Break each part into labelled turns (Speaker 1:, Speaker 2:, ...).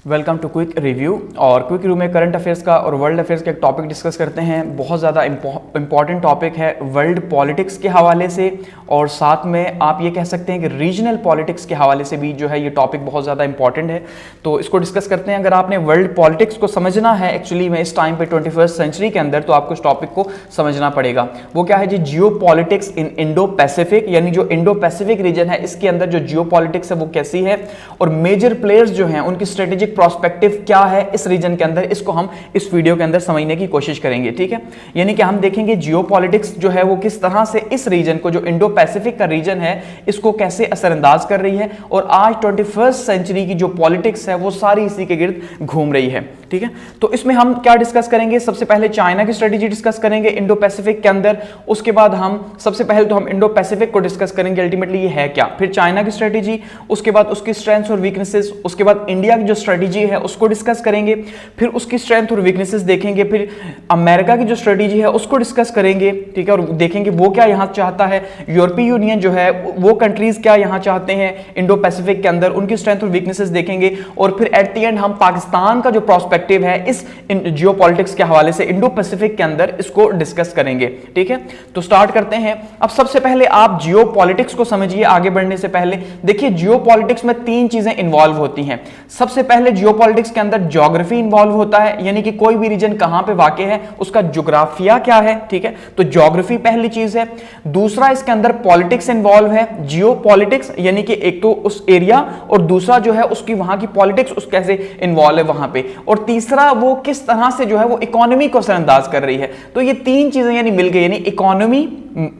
Speaker 1: Welcome to quick review. और quick review में current affairs का और वर्ल्ड अफेयर्स का एक टॉपिक डिस्कस करते हैं। बहुत ज़्यादा इंपॉर्टेंट टॉपिक है वर्ल्ड पॉलिटिक्स के हवाले से, और साथ में आप ये कह सकते हैं कि रीजनल पॉलिटिक्स के हवाले से भी जो है ये टॉपिक बहुत ज़्यादा इंपॉर्टेंट है। तो इसको डिस्कस करते हैं। अगर आपने वर्ल्ड पॉलिटिक्स को समझना है एक्चुअली में इस टाइम पे 21st सेंचुरी के अंदर, तो आपको इस टॉपिक को समझना पड़ेगा। वो क्या है जी? Geopolitics in Indo Pacific, यानी जो इंडो पैसिफिक रीजन है इसके अंदर जो जियो पॉलिटिक्स है वो कैसी है, और मेजर प्लेयर्स जो हैं उनकी स्ट्रेटेजिक प्रोस्पेक्टिव क्या है इस रीजन के अंदर, इसको हम इस वीडियो के अंदर समझने की कोशिश करेंगे। ठीक है, यानी कि हम देखेंगे जियो पॉलिटिक्स जो है वो किस तरह से इस रीजन को, जो इंडो पैसिफिक का रीजन है, इसको कैसे असरअंदाज कर रही है। और आज 21st सेंचुरी की जो पॉलिटिक्स है वो सारी इसी के गिर्द घूम रही है। ठीक है, तो इसमें हम क्या डिस्कस करेंगे? सबसे पहले चाइना की स्ट्रेटेजी डिस्कस करेंगे इंडो पैसिफिक के अंदर। उसके बाद हम सबसे पहले तो हम इंडो पैसिफिक को डिस्कस करेंगे, अल्टीमेटली ये है क्या। फिर चाइना की स्ट्रेटेजी, उसके बाद उसकी स्ट्रेंथ्स और वीकनेसेस, उसके बाद इंडिया की जो स्ट्रेटेजी है उसको डिस्कस करेंगे, फिर उसकी स्ट्रेंथ और वीकनेसेस देखेंगे, फिर अमेरिका की जो स्ट्रेटेजी है उसको डिस्कस करेंगे। ठीक है, और देखेंगे वो क्या यहां चाहता है, यूरोपीय यूनियन जो है वो कंट्रीज क्या यहां चाहते हैं इंडो पैसिफिक के अंदर, उनकी स्ट्रेंथ और वीकनेसेस देखेंगे। और फिर एट द एंड हम पाकिस्तान का जो प्रोस्पेक्टिव है इस जियो पॉलिटिक्स के हवाले से इंडो पैसिफिक के अंदर, इसको डिस्कस करेंगे। ठीक है, तो स्टार्ट करते हैं। अब सबसे पहले आप जियो पॉलिटिक्स को समझिए आगे बढ़ने से पहले। देखिए, जियो पॉलिटिक्स में तीन चीजें इन्वॉल्व होती हैं। सबसे पहले जियो पॉलिटिक्स के अंदर ज्योग्राफी इन्वॉल्व होता है, यानी कि कोई भी रीजन कहां पे वाक़ है उसका ज्योग्राफिया क्या है। ठीक है, तो ज्योग्राफी पहली चीज है। दूसरा, इसके अंदर पॉलिटिक्स इन्वॉल्व है, जियो पॉलिटिक्स, यानी कि एक तो उस एरिया, और दूसरा जो है उसकी वहां की पॉलिटिक्स उस कैसे इन्वॉल्व है वहां पे, और तीसरा वो किस तरह से जो है वो इकोनॉमी को असरअंदाज कर रही है। तो ये तीन चीजें यानी मिल गई, यानी इकोनॉमी,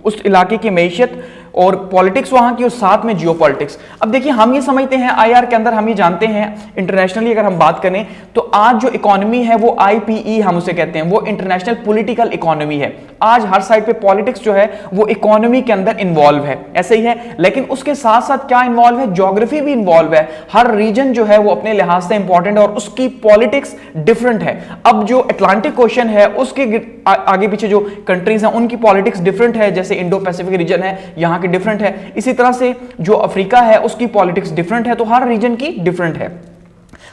Speaker 1: उस इलाके की मैशियत, और पॉलिटिक्स वहां की, और साथ में जियो पॉलिटिक्स। अब देखिए, हम ये समझते हैं आईआर के अंदर, हम ये जानते हैं इंटरनेशनली अगर हम बात करें तो आज जो इकोनॉमी है वो आईपीई हम उसे कहते हैं, वो इंटरनेशनल पॉलिटिकल इकोनॉमी है। आज हर साइड पे पॉलिटिक्स जो है वो इकोनॉमी के अंदर इन्वॉल्व है, ऐसे ही है। लेकिन उसके साथ साथ क्या इन्वॉल्व है? ज्योग्राफी भी इन्वॉल्व है। हर रीजन जो है वो अपने लिहाज से इंपॉर्टेंट है और उसकी पॉलिटिक्स डिफरेंट है। अब जो अटलांटिक ओशन है उसके आगे पीछे जो कंट्रीज हैं उनकी पॉलिटिक्स डिफरेंट है, जैसे इंडो पैसिफिक रीजन है यहां की डिफरेंट है। इसी तरह से जो अफ्रीका है उसकी पॉलिटिक्स डिफरेंट है, तो हर रीजन की डिफरेंट है।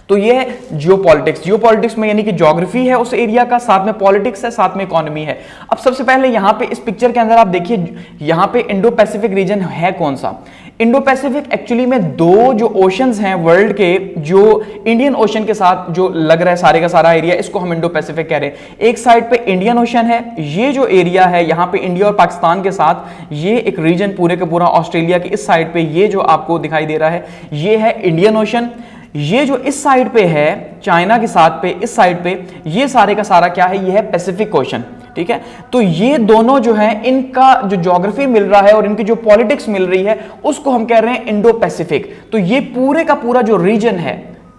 Speaker 1: तो ये है जियो पॉलिटिक्स। जियो पॉलिटिक्स में यानी कि ज्योग्राफी है उस एरिया का, साथ में पॉलिटिक्स है, साथ में इकोनॉमी है। अब सबसे पहले यहां पे इस पिक्चर के अंदर आप देखिए, यहां पे इंडो पैसिफिक रीजन है कौन सा। इंडो पैसिफिक एक्चुअली में दो जो ओशंस हैं वर्ल्ड के, जो इंडियन ओशन के साथ जो लग रहा है सारे का सारा एरिया, इसको हम इंडो पैसिफिक कह रहे हैं। एक साइड पे इंडियन ओशन है, ये जो एरिया है यहां पे इंडिया और पाकिस्तान के साथ, ये एक रीजन पूरे का पूरा ऑस्ट्रेलिया की इस साइड पे, ये जो आपको दिखाई दे रहा है ये है इंडियन ओशन। ये जो इस साइड पे है चाइना के साथ पे, इस साइड पे ये सारे का सारा क्या है, ये है पैसिफिक ओशन। ठीक है, तो ये दोनों जो है इनका जो ज्योग्राफी मिल रहा है और इनकी जो पॉलिटिक्स मिल रही है उसको हम कह रहे हैं इंडो पैसिफिक। तो ये पूरे का पूरा जो रीजन है,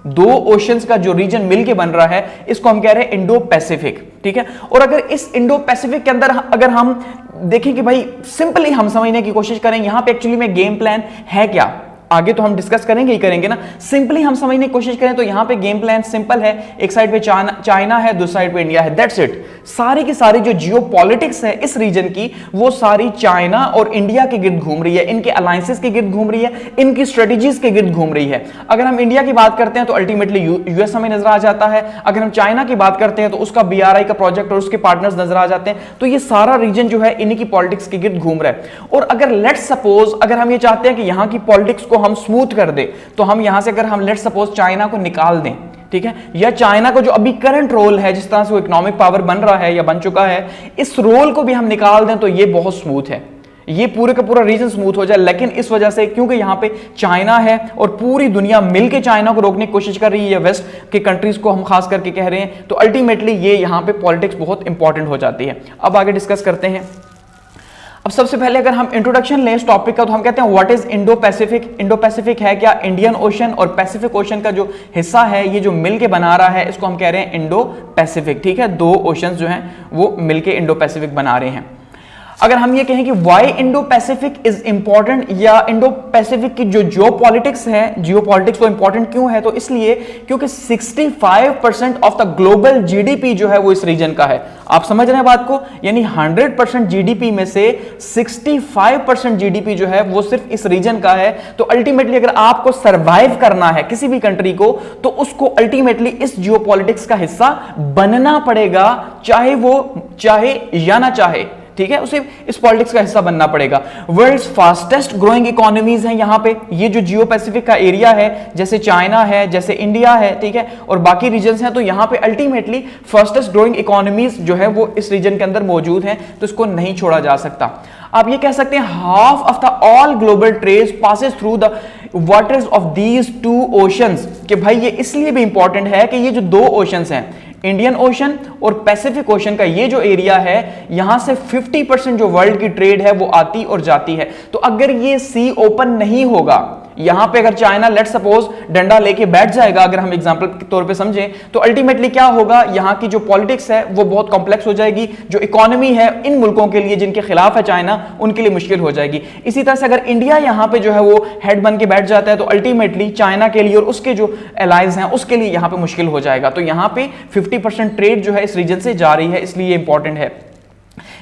Speaker 1: दो ओशंस का जो रीजन मिलके बन रहा है, इसको हम कह रहे हैं इंडो पैसिफिक। ठीक है, और अगर इस इंडो पैसिफिक के अंदर अगर हम देखें कि भाई सिंपली हम समझने की कोशिश करें यहां पे एक्चुअली में गेम प्लान है क्या, आगे तो हम डिस्कस करेंगे ही करेंगे ना। सिंपली हम समझने की कोशिश करें तो यहां पे गेम प्लान सिंपल है। एक साइड पे चाइना है, दूसरी साइड पे इंडिया है, दैट्स इट। सारी की सारी जो जियो पॉलिटिक्स है इस रीजन की वो सारी चाइना और इंडिया के गिर्द घूम रही है, इनके अलायंसेस के गिर्द घूम रही है, इनकी स्ट्रेटेजीज के गिर्द घूम रही है। अगर हम इंडिया की बात करते हैं तो अल्टीमेटली यूएस हमें नजर आ जाता है। अगर हम चाइना की बात करते हैं तो उसका बीआरआई का प्रोजेक्ट और उसके पार्टनर्स नजर आ जाते हैं। तो ये सारा रीजन जो है इन्हीं की पॉलिटिक्स के गिर्द घूम रहा है। और अगर लेट्स सपोज अगर हम ये चाहते हैं कि यहां की पॉलिटिक्स को हम स्मूथ कर दे, तो हम यहां से अगर हम लेट्स सपोज चाइना को निकाल दें, ठीक है, या चाइना को जो अभी करंट रोल है, जिस तरह से वो इकोनॉमिक पावर बन रहा है या बन चुका है, इस रोल को भी हम निकाल दें तो ये बहुत स्मूथ है, ये पूरे का पूरा रीजन स्मूथ हो जाए। लेकिन इस वजह से क्योंकि यहां पे चाइना है और पूरी दुनिया मिलकर चाइना को रोकने की कोशिश कर रही है, वेस्ट के कंट्रीज को हम खास करके कह रहे हैं, तो अल्टीमेटली ये यहां पे पॉलिटिक्स बहुत इंपॉर्टेंट हो जाती है। अब आगे डिस्कस करते हैं। अब सबसे पहले अगर हम इंट्रोडक्शन लें इस टॉपिक का तो हम कहते हैं what is Indo Pacific. Indo Pacific है क्या? इंडियन ओशन और पैसिफिक ओशन का जो हिस्सा है, ये जो मिलके बना रहा है, इसको हम कह रहे हैं इंडो पैसिफिक। ठीक है, दो ओशंस जो हैं वो मिलके इंडो पैसिफिक बना रहे हैं। अगर हम ये कहें कि why Indo Pacific is important, या इंडो पैसिफिक की जो जियोपॉलिटिक्स है, जियोपॉलिटिक्स वो इंपॉर्टेंट क्यों है, तो इसलिए क्योंकि 65% ऑफ द ग्लोबल जीडीपी जो है वो इस रीजन का है। आप समझ रहे हैं बात को, यानी 100% जीडीपी में से 65% जीडीपी जो है वो सिर्फ इस रीजन का है। तो अल्टीमेटली अगर आपको सरवाइव करना है किसी भी कंट्री को, तो उसको अल्टीमेटली इस जियोपॉलिटिक्स का हिस्सा बनना पड़ेगा, चाहे वो चाहे या ना चाहे, ठीक है, उसे इस पॉलिटिक्स का हिस्सा बनना पड़ेगा। वर्ल्ड्स फास्टेस्ट ग्रोइंग इकोनॉमीज हैं यहां पे, ये जो जियो पैसिफिक का एरिया है, जैसे चाइना है, जैसे इंडिया है, ठीक है, और बाकी रीजन्स हैं, तो यहां पे अल्टीमेटली फास्टेस्ट ग्रोइंग इकोनॉमीज जो है वो इस रीजन के अंदर मौजूद हैं, तो इसको नहीं छोड़ा जा सकता। आप ये कह सकते हैं half of the all global trade passes through the waters of these two oceans, कि भाई ये इसलिए भी इंपॉर्टेंट है कि ये जो दो ओशंस हैं, इंडियन ओशन और पैसिफिक ओशन का ये जो एरिया है, यहां से 50% जो वर्ल्ड की ट्रेड है वो आती और जाती है। तो अगर ये सी ओपन नहीं होगा, यहां पे अगर चाइना लेट सपोज डंडा लेके बैठ जाएगा, अगर हम एग्जांपल के तौर पे समझें, तो अल्टीमेटली क्या होगा, यहां की जो पॉलिटिक्स है वो बहुत कॉम्प्लेक्स हो जाएगी, जो इकोनॉमी है इन मुल्कों के लिए जिनके खिलाफ है चाइना, उनके लिए मुश्किल हो जाएगी। इसी तरह से अगर इंडिया यहां पे जो है वो हेड बन के बैठ जाता है, तो अल्टीमेटली चाइना के लिए और उसके जो एलाइज हैं उसके लिए यहां पे मुश्किल हो जाएगा। तो यहां पे 50% ट्रेड जो है इस रीजन से जा रही है, इसलिए इंपॉर्टेंट है।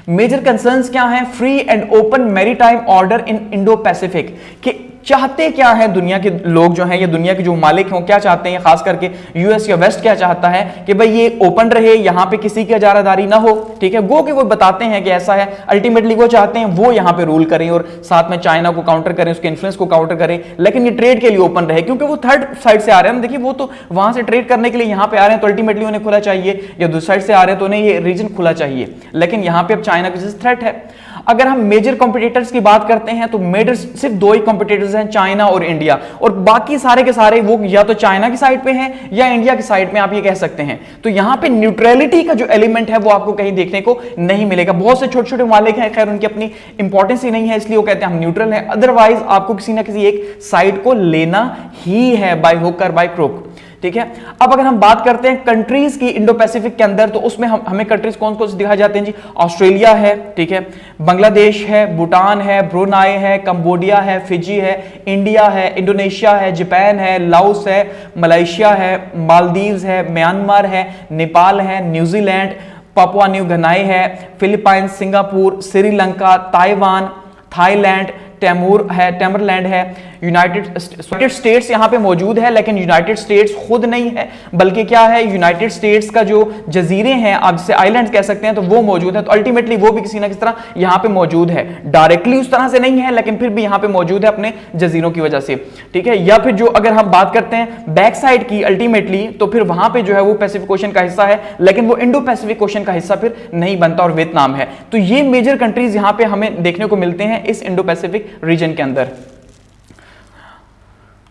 Speaker 1: मेजर कंसर्न्स क्या हैं, free and open maritime order in Indo Pacific, कि चाहते क्या है दुनिया के लोग जो हैं, या दुनिया के जो मालिक हैं, क्या चाहते हैं, खास करके यूएस या वेस्ट क्या चाहता है कि भाई ये ओपन रहे, यहां पे किसी की इजारादारी ना हो, ठीक है, गो कि वो बताते हैं कि ऐसा है, अल्टीमेटली वो चाहते हैं वो यहां पे रूल करें और साथ में चाइना को काउंटर करें, उसके इन्फ्लुएंस को काउंटर करें, लेकिन ये ट्रेड के लिए ओपन रहे, क्योंकि वो थर्ड साइड से आ रहे हैं। देखिए वो तो वहां से ट्रेड करने के लिए यहां पे आ रहे हैं, तो अल्टीमेटली उन्हें खुला चाहिए, या दूसरी साइड से आ रहे हैं तो उन्हें ये रीजन खुला चाहिए, लेकिन यहां पे अब चाइना की थ्रेट है। अगर हम मेजर कॉम्पिटिटर्स की बात करते हैं, तो मेजर सिर्फ दो ही कॉम्पिटिटर्स हैं, चाइना और इंडिया, और बाकी सारे के सारे वो या तो चाइना की साइड पे हैं या इंडिया की साइड में, आप ये कह सकते हैं। तो यहां पे न्यूट्रलिटी का जो एलिमेंट है वो आपको कहीं देखने को नहीं मिलेगा। बहुत से छोटे छोटे मालिक हैं, खैर उनकी अपनी इंपॉर्टेंस ही नहीं है, इसलिए वो कहते हैं हम न्यूट्रल हैं, अदरवाइज आपको किसी ना किसी एक साइड को लेना ही है, बाय हुक और बाय क्रोक, ठीक है। अब अगर हम बात करते हैं कंट्रीज की इंडो पैसिफिक के अंदर, तो उसमें हमें कंट्रीज कौन कौन से दिखाए जाते हैं जी, ऑस्ट्रेलिया है, ठीक है, बांग्लादेश है, भूटान है, ब्रुनाई है, कंबोडिया है, फिजी है, इंडिया है, इंडोनेशिया है, जापान है, लाओस है, मलेशिया है, मालदीव्स है, म्यांमार है, नेपाल है, न्यूजीलैंड, पापुआ न्यू गिनी है, Philippines, Singapore, Sri Lanka, Taiwan, Thailand, टेमरलैंड है, यूनाइटेड स्टेट्स यहां पे मौजूद है, लेकिन यूनाइटेड स्टेट्स खुद नहीं है, बल्कि क्या है, यूनाइटेड स्टेट्स का जो जजीरे हैं, आप जिसे आइलैंड्स कह सकते हैं, तो वो मौजूद है। तो अल्टीमेटली वो भी किसी ना किसी तरह यहां पे मौजूद है, डायरेक्टली उस तरह से नहीं है, लेकिन फिर भी यहां पे मौजूद है अपने जजीरों की वजह से, ठीक है। या फिर जो अगर हम बात करते हैं बैक साइड की, अल्टीमेटली तो फिर वहां पे जो है वो पैसिफिक ओशन का हिस्सा है, लेकिन वो इंडो पैसिफिक ओशन का हिस्सा फिर नहीं बनता, और वियतनाम है। तो ये मेजर कंट्रीज यहां पे हमें देखने को मिलते हैं इस इंडो पैसिफिक रीजन के अंदर।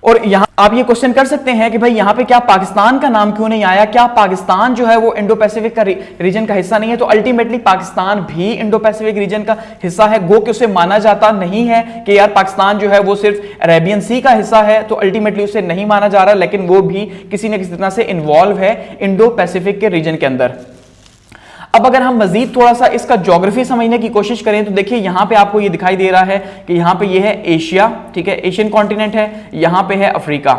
Speaker 1: और यहां आप ये क्वेश्चन कर सकते हैं कि भाई यहां पे क्या पाकिस्तान का नाम क्यों नहीं आया, क्या पाकिस्तान जो है वो इंडो पैसिफिक का रीजन का हिस्सा नहीं है? तो अल्टीमेटली पाकिस्तान भी इंडो पैसिफिक रीजन का हिस्सा है, गो कि उसे माना जाता नहीं है कि यार पाकिस्तान जो है वो सिर्फ अरेबियन सी का हिस्सा है, तो अल्टीमेटली उसे नहीं माना जा रहा, लेकिन वो भी किसी न किसी तरह से इन्वॉल्व है इंडो पैसिफिक के रीजन के अंदर। अब अगर हम मजीद थोड़ा सा इसका ज्योग्राफी समझने की कोशिश करें, तो देखिए यहां पे आपको ये दिखाई दे रहा है कि यहां पे ये है एशिया, ठीक है, एशियन कॉन्टिनेंट है, यहां पे है अफ्रीका,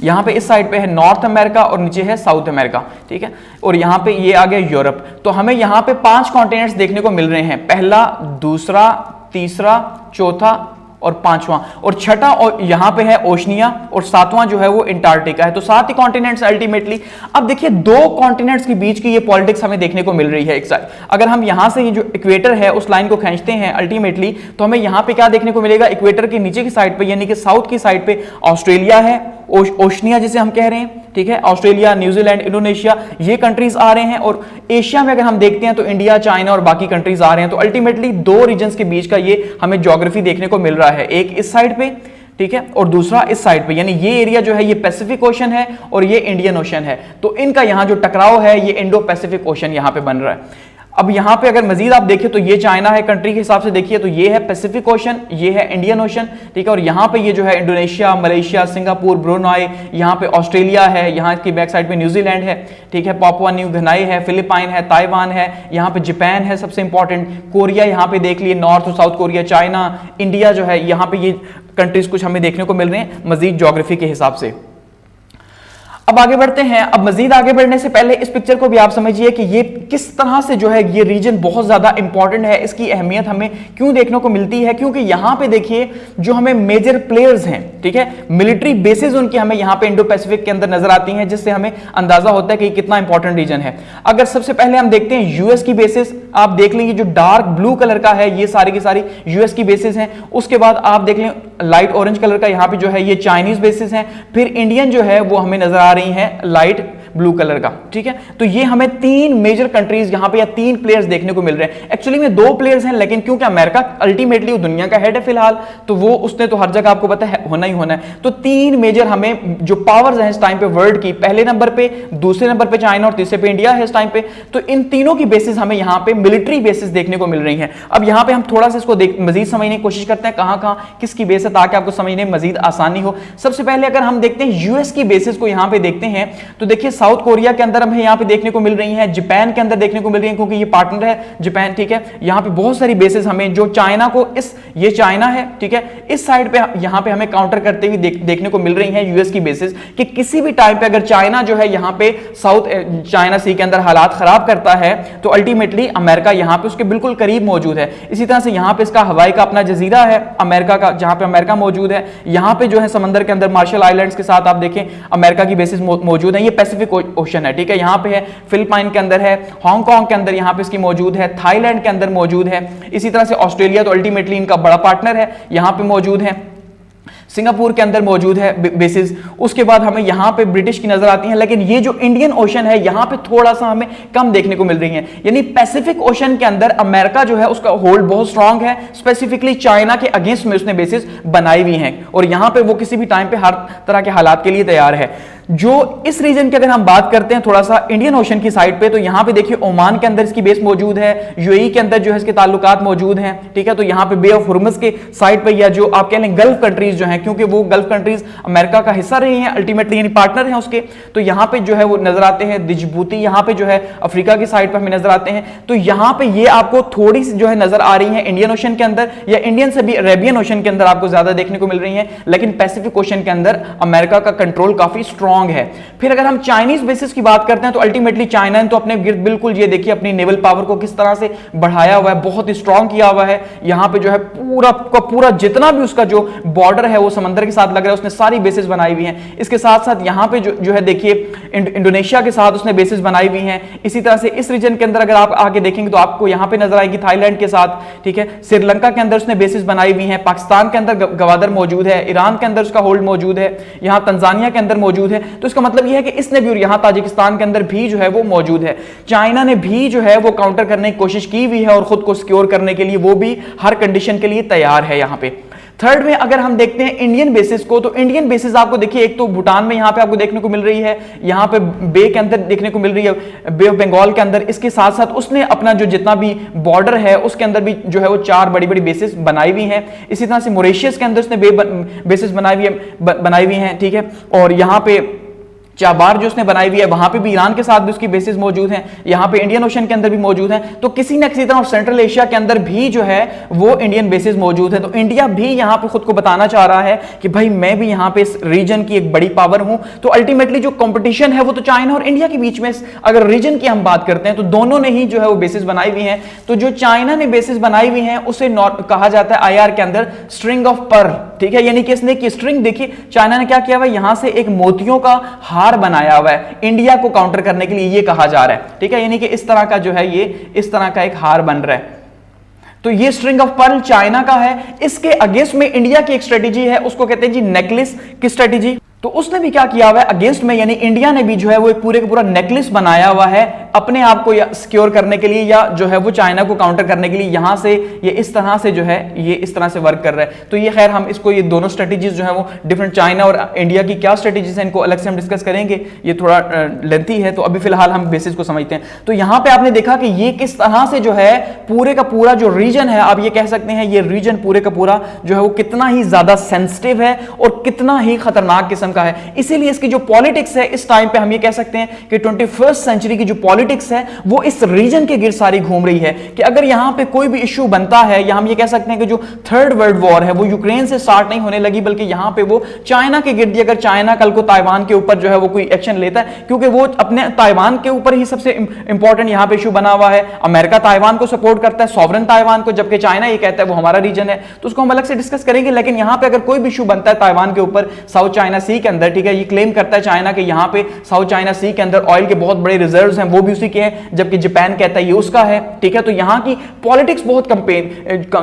Speaker 1: यहां पे इस साइड पे है नॉर्थ अमेरिका और नीचे है साउथ अमेरिका, ठीक है, और यहां पे ये आ गया यूरोप। तो हमें यहां पे 5 कॉन्टिनेंट्स देखने को मिल रहे हैं, पहला, दूसरा, तीसरा, चौथा और 5वां, और छठा और यहां पे है ओशनिया, और 7वां जो है वो अंटार्कटिका है। तो 7 ही कॉन्टिनेंट्स अल्टीमेटली। अब देखिए 2 कॉन्टिनेंट्स के बीच की ये पॉलिटिक्स हमें देखने को मिल रही है। एक साइड अगर हम यहां से ये जो इक्वेटर है उस लाइन को खींचते हैं अल्टीमेटली, तो हमें यहां पे क्या देखने को मिलेगा, इक्वेटर के नीचे की साइड पे यानी कि साउथ की साइड पे ऑस्ट्रेलिया है, ओशनिया जिसे हम कह रहे हैं, ठीक है, ऑस्ट्रेलिया, न्यूजीलैंड, इंडोनेशिया, ये कंट्रीज आ रहे हैं, और एशिया में अगर हम देखते हैं तो इंडिया, चाइना और बाकी कंट्रीज आ रहे हैं। तो अल्टीमेटली 2 रीजन्स के बीच का ये हमें ज्योग्राफी देखने को मिल रहा है, एक इस साइड पे, ठीक है, और दूसरा इस साइड पे, यानी ये एरिया जो है ये पैसिफिक ओशन है और ये इंडियन ओशन है। तो इनका यहां जो टकराव है ये इंडो पैसिफिक ओशन यहां पे बन रहा है। अब यहां पे अगर मजीद आप देखें तो ये चाइना है, कंट्री के हिसाब से देखिए तो ये है पैसिफिक ओशन, ये है इंडियन ओशन, ठीक है। और यहां पे ये जो है इंडोनेशिया, मलेशिया, सिंगापुर, ब्रुनाई, यहां पे ऑस्ट्रेलिया है, यहां की बैक साइड पे न्यूजीलैंड है, ठीक है, पापुआ न्यू गिनी है, फिलिपाइन है, ताइवान है, यहां पे जापान है सबसे इंपॉर्टेंट, कोरिया यहां पे देख लिए, नॉर्थ और साउथ कोरिया, चाइना, इंडिया जो है, यहां पे ये कंट्रीज कुछ हमें देखने को मिल रहे हैं मजीद ज्योग्राफी के हिसाब से। अब आगे बढ़ते हैं। अब मजीद आगे बढ़ने से पहले इस पिक्चर को भी आप समझिए कि ये किस तरह से जो है ये रीजन बहुत ज्यादा इंपॉर्टेंट है, इसकी अहमियत हमें क्यों देखने को मिलती है, क्योंकि यहां पे देखिए जो हमें मेजर प्लेयर्स हैं, ठीक है, मिलिट्री बेसिस उनकी हमें यहां पे इंडो पैसिफिक के अंदर नजर आती हैं, जिससे हमें अंदाजा होता है कि कितना इंपॉर्टेंट रीजन है। अगर सबसे पहले हम देखते हैं यूएस की बेसिस, आप देख लेंगे जो डार्क ब्लू कलर का है ये सारी की सारी यूएस की बेसिस हैं। उसके बाद आप देख लें लाइट ऑरेंज कलर का यहां पे जो है ये चाइनीज बेसिस हैं। फिर इंडियन जो है वो हमें नजर आ रही है लाइट ब्लू कलर का, ठीक है। तो ये हमें तीन मेजर कंट्रीज यहां पे या तीन प्लेयर्स देखने को मिल रहे हैं। एक्चुअली में दो प्लेयर्स हैं, लेकिन क्योंकि अमेरिका अल्टीमेटली दुनिया का हेड है फिलहाल, तो वो उसने तो हर जगह आपको पता है होना ही होना है। तो तीन मेजर हमें जो पावर्स हैं इस टाइम पे वर्ल्ड की, पहले नंबर पे, दूसरे नंबर पे चाइना और तीसरे पे इंडिया है इस टाइम पे। तो इन तीनों की बेसिस हमें यहां पे मिलिट्री बेसिस देखने को मिल रही है। अब यहां पे हम थोड़ा सा इसको मजीद समझने की कोशिश करते हैं, कहां किसकी बेस है, ताकि आपको समझने में मजीद आसानी हो। सबसे पहले अगर हम देखते हैं यूएस की बेसिस को यहां पे देखते हैं, तो देखिए साउथ कोरिया के अंदर हमें यहां पे देखने को मिल रही है, जापान के अंदर देखने को मिल रही है, क्योंकि ये पार्टनर है जापान, ठीक है। यहां पे बहुत सारी बेसिस हमें जो चाइना को ये चाइना है, ठीक है, इस साइड पे यहां पे हमें काउंटर करते हुए देखने को मिल रही है यूएस की बेसिस, कि किसी भी टाइम पे अगर चाइना जो है यहां पे साउथ चाइना सी के अंदर हालात खराब करता है, तो अल्टीमेटली अमेरिका यहां पे उसके बिल्कुल करीब मौजूद है। इसी तरह से यहां पे इसका हवाई का अपना जजीरा है अमेरिका का, जहां पे अमेरिका मौजूद है। यहां पे जो है समंदर के अंदर मार्शल आइलैंड्स के साथ आप देखें अमेरिका की बेसिस मौजूद है। ये पैसिफिक ओशन है, ठीक है, यहां पे है, फिलिपाइन के अंदर है, हांगकांग के अंदर यहां पे इसकी मौजूद है, थाईलैंड के अंदर मौजूद है। इसी तरह से ऑस्ट्रेलिया तो अल्टीमेटली इनका बड़ा पार्टनर है, यहां पे मौजूद है। सिंगापुर के अंदर मौजूद है बेसिस। उसके बाद हमें यहां पे ब्रिटिश की नजर आती है, लेकिन ये जो इंडियन ओशन है यहां पे थोड़ा सा हमें कम देखने को मिल रही है। यानी पैसिफिक ओशन के अंदर अमेरिका जो है उसका होल्ड बहुत स्ट्रांग है, स्पेसिफिकली चाइना के अगेंस्ट में उसने बेसिस बनाई हुई हैं, और यहां पे वो किसी भी टाइम पे हर तरह के हालात के लिए तैयार है। जो इस रीजन की अगर हम बात करते हैं थोड़ा सा इंडियन ओशन की साइड पे, तो यहां पे देखिए ओमान के अंदर इसकी बेस मौजूद है, यूएई के अंदर जो है इसके ताल्लुकात मौजूद हैं, ठीक है। तो यहां पे बे ऑफ हुर्मुज के साइड पे, या जो आप कह लें गल्फ कंट्रीज जो हैं, क्योंकि वो गल्फ कंट्रीज अमेरिका का हिस्सा रही हैं अल्टीमेटली, यानी पार्टनर हैं उसके, तो यहां पे जो है वो नजर आते हैं। जिबूती यहां पे जो है अफ्रीका की साइड पे हमें नजर आते हैं। तो यहां पे ये आपको थोड़ी सी जो है नजर आ रही है इंडियन ओशन के अंदर, या इंडियन से भी अरेबियन ओशन के अंदर आपको ज्यादा देखने को मिल रही है, लेकिन पैसिफिक ओशन के अंदर अमेरिका का कंट्रोल काफी स्ट्रांग है। फिर अगर हम चाइनीज बेसिस की बात करते हैं, तो अल्टीमेटली चाइना ने तो अपने गिर्द बिल्कुल ये देखिए अपनी नेवल पावर को किस तरह से बढ़ाया हुआ है, बहुत ही स्ट्रांग किया हुआ है। यहां पे जो है पूरा का पूरा जितना भी उसका जो बॉर्डर है वो समंदर के साथ लग रहा है, उसने सारी बेसिस बनाई हुई हैं। इसके साथ साथ यहां पे जो है देखिए इंडोनेशिया के साथ उसने बेसिस बनाई हुई हैं। इसी तरह से इस रीजन के अंदर अगर आप आगे देखेंगे तो आपको यहां पे नजर आएगी थाईलैंड के साथ, ठीक है, श्रीलंका के अंदर उसने बेसिस बनाई हुई हैं, पाकिस्तान के अंदर गवादर मौजूद है, ईरान के अंदर उसका होल्ड मौजूद है, यहां तंजानिया के अंदर मौजूद है। तो इसका मतलब यह है कि इसने भी, और यहां ताजिकिस्तान के अंदर भी जो है वो मौजूद है। चाइना ने भी जो है वो काउंटर करने की कोशिश की हुई है, और खुद को सिक्योर करने के लिए वो भी हर कंडीशन के लिए तैयार है। यहां पे थर्ड में अगर हम देखते हैं इंडियन बेसिस को, तो इंडियन बेसिस आपको देखिए एक तो भूटान में यहां पे आपको देखने को मिल रही है, यहां पे बे के अंदर देखने को मिल रही है, बे ऑफ बंगाल के अंदर। इसके साथ साथ उसने अपना जो जितना भी बॉर्डर है उसके अंदर भी जो है वो 4 बड़ी बड़ी बेसिस बनाई हुई हैं। इसी तरह से मॉरिशस के अंदर उसने बेसिस बनाई हुई हैं, ठीक है। और यहां पे चाबार जो उसने बनाई हुई है, वहां पे भी ईरान के साथ भी उसकी बेसिस मौजूद हैं, यहां पे इंडियन ओशन के अंदर भी मौजूद हैं। तो किसी न किसी तरह, और सेंट्रल एशिया के अंदर भी जो है वो इंडियन बेसिस मौजूद है। तो इंडिया भी यहां पे खुद को बताना चाह रहा है कि भाई मैं भी यहां पे इस रीजन की एक बड़ी पावर हूं। तो अल्टीमेटली जो कंपटीशन है वो तो चाइना और इंडिया के बीच में, अगर रीजन की हम बात करते हैं तो दोनों ने ही जो है वो बेसिस बनाई हुई हैं। तो जो चाइना ने बेसिस बनाई हुई हैं उसे कहा जाता है आईआर के अंदर स्ट्रिंग ऑफ पर्ल, ठीक है। यानी कि इसने की स्ट्रिंग देखिए, चाइना ने क्या किया हुआ है, यहां से एक मोतियों का हार बनाया हुआ है इंडिया को काउंटर करने के लिए, ये कहा जा रहा है, ठीक है। यानी कि इस तरह का जो है ये इस तरह का एक हार बन रहा है। तो ये स्ट्रिंग ऑफ पर्ल चाइना का है। इसके अगेंस्ट में इंडिया की एक स्ट्रेटेजी है, उसको कहते हैं जी नेकलेस की स्ट्रेटेजी। तो उसने भी क्या किया हुआ है अगेंस्ट में, यानी इंडिया ने भी जो है वो एक पूरे का पूरा नेकलेस बनाया हुआ है अपने आप को सिक्योर करने के लिए, या जो है वो चाइना को काउंटर करने के लिए। यहां से ये इस तरह से जो है ये इस तरह से वर्क कर रहा है। तो ये खैर हम इसको, ये दोनों स्ट्रेटेजीज जो है वो डिफरेंट, चाइना और इंडिया की क्या स्ट्रेटेजीज है इनको अलग से हम डिस्कस करेंगे, ये थोड़ा लेंथी है। तो अभी फिलहाल हम बेसिस को समझते हैं। तो यहां पर आपने देखा कि ये किस तरह से जो है पूरे का पूरा जो रीजन है, आप ये कह सकते हैं ये रीजन पूरे का पूरा जो है वो कितना ही ज्यादा सेंसिटिव है और कितना ही खतरनाक किस्म का है। इसीलिए इसकी जो पॉलिटिक्स है इस टाइम पे हम ये कह सकते हैं कि 21st सेंचुरी की जो पॉलिटिक्स है वो इस रीजन के गिर्द सारी घूम रही है। कि अगर यहां पे कोई भी इश्यू बनता है, या हम ये कह सकते हैं कि जो थर्ड वर्ल्ड वॉर है वो यूक्रेन से स्टार्ट नहीं होने लगी, बल्कि यहां पे वो चाइना के गिर्द, अगर चाइना कल को ताइवान के ऊपर जो है वो कोई एक्शन लेता है, क्योंकि वो अपने ताइवान के ऊपर ही सबसे इंपॉर्टेंट यहां पे इश्यू बना हुआ है। अमेरिका ताइवान को सपोर्ट करता है, सॉवरेन ताइवान को, जबकि चाइना ये कहता है वो हमारा रीजन है। तो उसको हम अलग से डिस्कस करेंगे। लेकिन यहां पे अगर कोई भी इश्यू बनता है ताइवान के ऊपर, साउथ चाइना सी के अंदर, ठीक है, ये क्लेम करता है चाइना के यहां पे साउथ चाइना सी के अंदर ऑयल के बहुत बड़े रिजर्व्स हैं, वो भी उसी के हैं, जबकि जापान कहता है ये उसका है। ठीक है, तो यहां की पॉलिटिक्स बहुत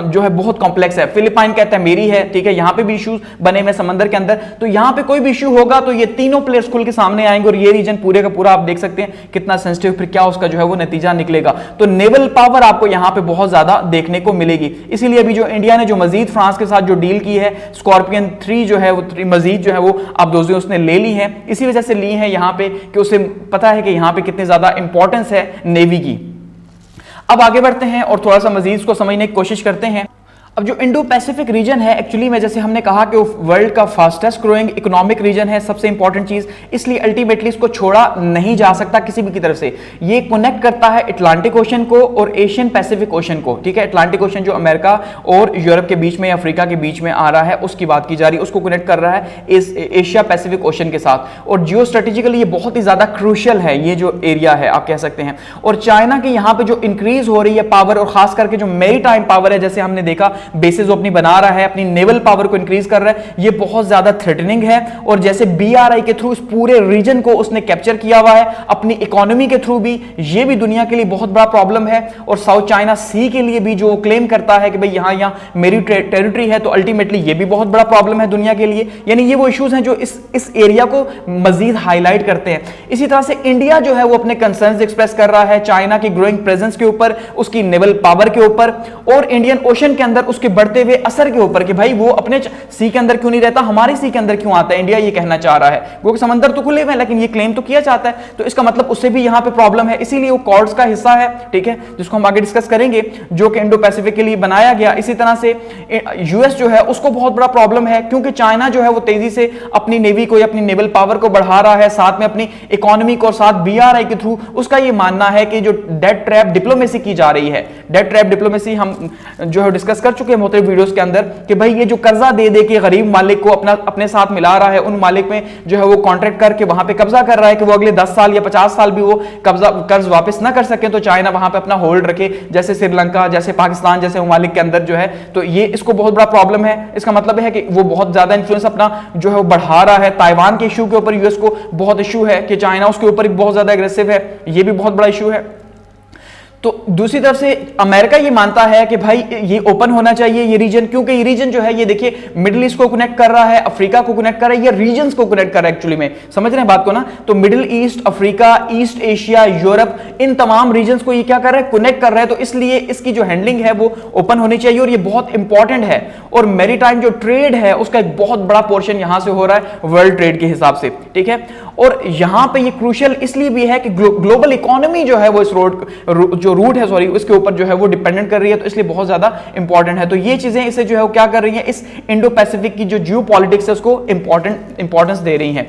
Speaker 1: जो है बहुत कॉम्प्लेक्स है। फिलिपाइन कहता है मेरी है, ठीक है, यहां पे भी इश्यूज बने हुए समंदर के अंदर। तो यहां पे कोई भी इश्यू होगा तो ये तीनों प्लेयर्स खुल के सामने आएंगे, और ये रीजन पूरे का पूरा आप देख सकते हैं कितना सेंसिटिव, फिर क्या उसका जो है वो नतीजा निकलेगा। तो नेवल पावर आपको यहां पे बहुत ज्यादा देखने को मिलेगी। इसीलिए अभी जो इंडिया ने जो मजीद फ्रांस के साथ जो डील की है, स्कॉर्पियन 3 जो है वो मजीद जो है वो आप दोस्तों उसने ले ली है, इसी वजह से ली है यहां पे कि उसे पता है कि यहां पे कितनी ज्यादा इंपॉर्टेंस है नेवी की। अब आगे बढ़ते हैं और थोड़ा सा मजीद को समझने की कोशिश करते हैं। अब जो इंडो पैसिफिक रीजन है, एक्चुअली में जैसे हमने कहा कि वो वर्ल्ड का फास्टेस्ट ग्रोइंग इकोनॉमिक रीजन है, सबसे इंपॉर्टेंट चीज, इसलिए अल्टीमेटली इसको छोड़ा नहीं जा सकता किसी भी की तरफ से। ये कनेक्ट करता है अटलांटिक ओशन को और एशियन पैसिफिक ओशन को। ठीक है, अटलांटिक ओशन जो अमेरिका और यूरोप के बीच में, अफ्रीका के बीच में आ रहा है, उसकी बात की जा रही है, उसको कनेक्ट कर रहा है इस एशिया पैसिफिक ओशन के साथ। और जियो स्ट्रेटेजिकली ये बहुत ही ज्यादा क्रूशियल है ये जो एरिया है, आप कह सकते हैं। और चाइना की यहाँ पे जो इंक्रीज हो रही है पावर, और खास करके जो मेरी टाइम पावर है, जैसे हमने देखा बेसिस अपनी बना रहा है, अपनी नेवल पावर को इंक्रीज कर रहा है, ये बहुत ज्यादा थ्रेटनिंग है। और जैसे BRI के थ्रू इस पूरे रीजन को उसने कैप्चर किया हुआ है, अपनी इकोनॉमी के थ्रू भी, ये भी दुनिया के लिए बहुत बड़ा प्रॉब्लम है। और साउथ चाइना सी के लिए भी जो क्लेम करता है कि भाई यहां मेरी टेरिटरी है, तो अल्टीमेटली ये भी बहुत बड़ा प्रॉब्लम है दुनिया के लिए। यानी ये वो इश्यूज हैं जो इस एरिया को मजीद हाईलाइट करते हैं। इसी तरह से इंडिया जो है वो अपने कंसर्न्स एक्सप्रेस कर रहा है चाइना की ग्रोइंग प्रेजेंस के ऊपर, उसकी नेवल पावर के ऊपर, और इंडियन ओशन के अंदर उसके बढ़ते हुए असर के ऊपर कि भाई वो अपने सी के अंदर क्यों नहीं रहता, हमारे सी के अंदर क्यों आता है। इंडिया ये कहना चाह रहा है, क्योंकि समंदर तो खुले हुए हैं, लेकिन ये क्लेम तो किया जाता है, तो इसका मतलब उससे भी यहां पे प्रॉब्लम है। इसीलिए वो कॉर्ड्स का हिस्सा है, ठीक है, जिसको हम आगे डिस्कस करेंगे, जो कि इंडो पैसिफिक के लिए बनाया गया। इसी तरह से यूएस जो है उसको बहुत बड़ा प्रॉब्लम है, क्योंकि चाइना जो है वो तेजी से अपनी नेवी को या अपनी नेवल पावर को बढ़ा रहा है, साथ में अपनी इकोनॉमी को, और साथ BRI के थ्रू उसका ये मानना है कि जो डेट ट्रैप डिप्लोमेसी की जा रही है, डेट ट्रैप डिप्लोमेसी हम जो है डिस्कस कर चुके हैं मोटे वीडियोस के अंदर, कि भाई ये जो कर्जा दे दे के गरीब मालिक को अपने साथ मिला रहा है, उन मालिक में जो है वो कॉन्ट्रैक्ट करके वहां पे कब्जा कर रहा है कि वो अगले 10 साल या 50 साल भी वो कर्ज वापस ना कर सके, तो चाइना वहां पे अपना होल्ड रखे, जैसे श्रीलंका, जैसे पाकिस्तान जैसे ममालिक के अंदर जो है। तो ये इसको बहुत बड़ा प्रॉब्लम है। इसका मतलब है कि वो बहुत ज्यादा इंफ्लुएंस अपना जो है वो बढ़ा रहा है। ताइवान के इशू के ऊपर यूएस को बहुत इशू है कि चाइना उसके ऊपर बहुत ज्यादा एग्रेसिव है, ये भी बहुत बड़ा इशू है। तो दूसरी तरफ से अमेरिका ये मानता है कि भाई ये ओपन होना चाहिए ये रीजन, क्योंकि ये रीजन जो है ये देखिए मिडिल ईस्ट को कनेक्ट कर रहा है, अफ्रीका को कनेक्ट कर रहा है, ये रीजन्स को कनेक्ट कर रहा है एक्चुअली में, समझ रहे हैं बात को ना। तो Middle East, Africa, East Asia, Europe, इन तमाम रीजन्स को ये क्या कर रहा है, कनेक्ट कर रहा है। तो इसलिए इसकी जो हैंडलिंग है वो ओपन होनी चाहिए, और ये बहुत इंपॉर्टेंट है। और मैरीटाइम जो ट्रेड है उसका एक बहुत बड़ा पोर्शन यहां से हो रहा है वर्ल्ड ट्रेड के हिसाब से, ठीक है। और यहां पे ये क्रूशियल इसलिए भी है कि ग्लोबल इकोनॉमी जो है वो इस रूट है, सॉरी, उसके ऊपर जो है वो डिपेंडेंट कर रही है, तो इसलिए बहुत ज्यादा इंपॉर्टेंट है। तो ये चीजें इसे जो है वो क्या कर रही है, इस इंडो पैसिफिक की जो जियो पॉलिटिक्स है उसको इंपॉर्टेंस दे रही है।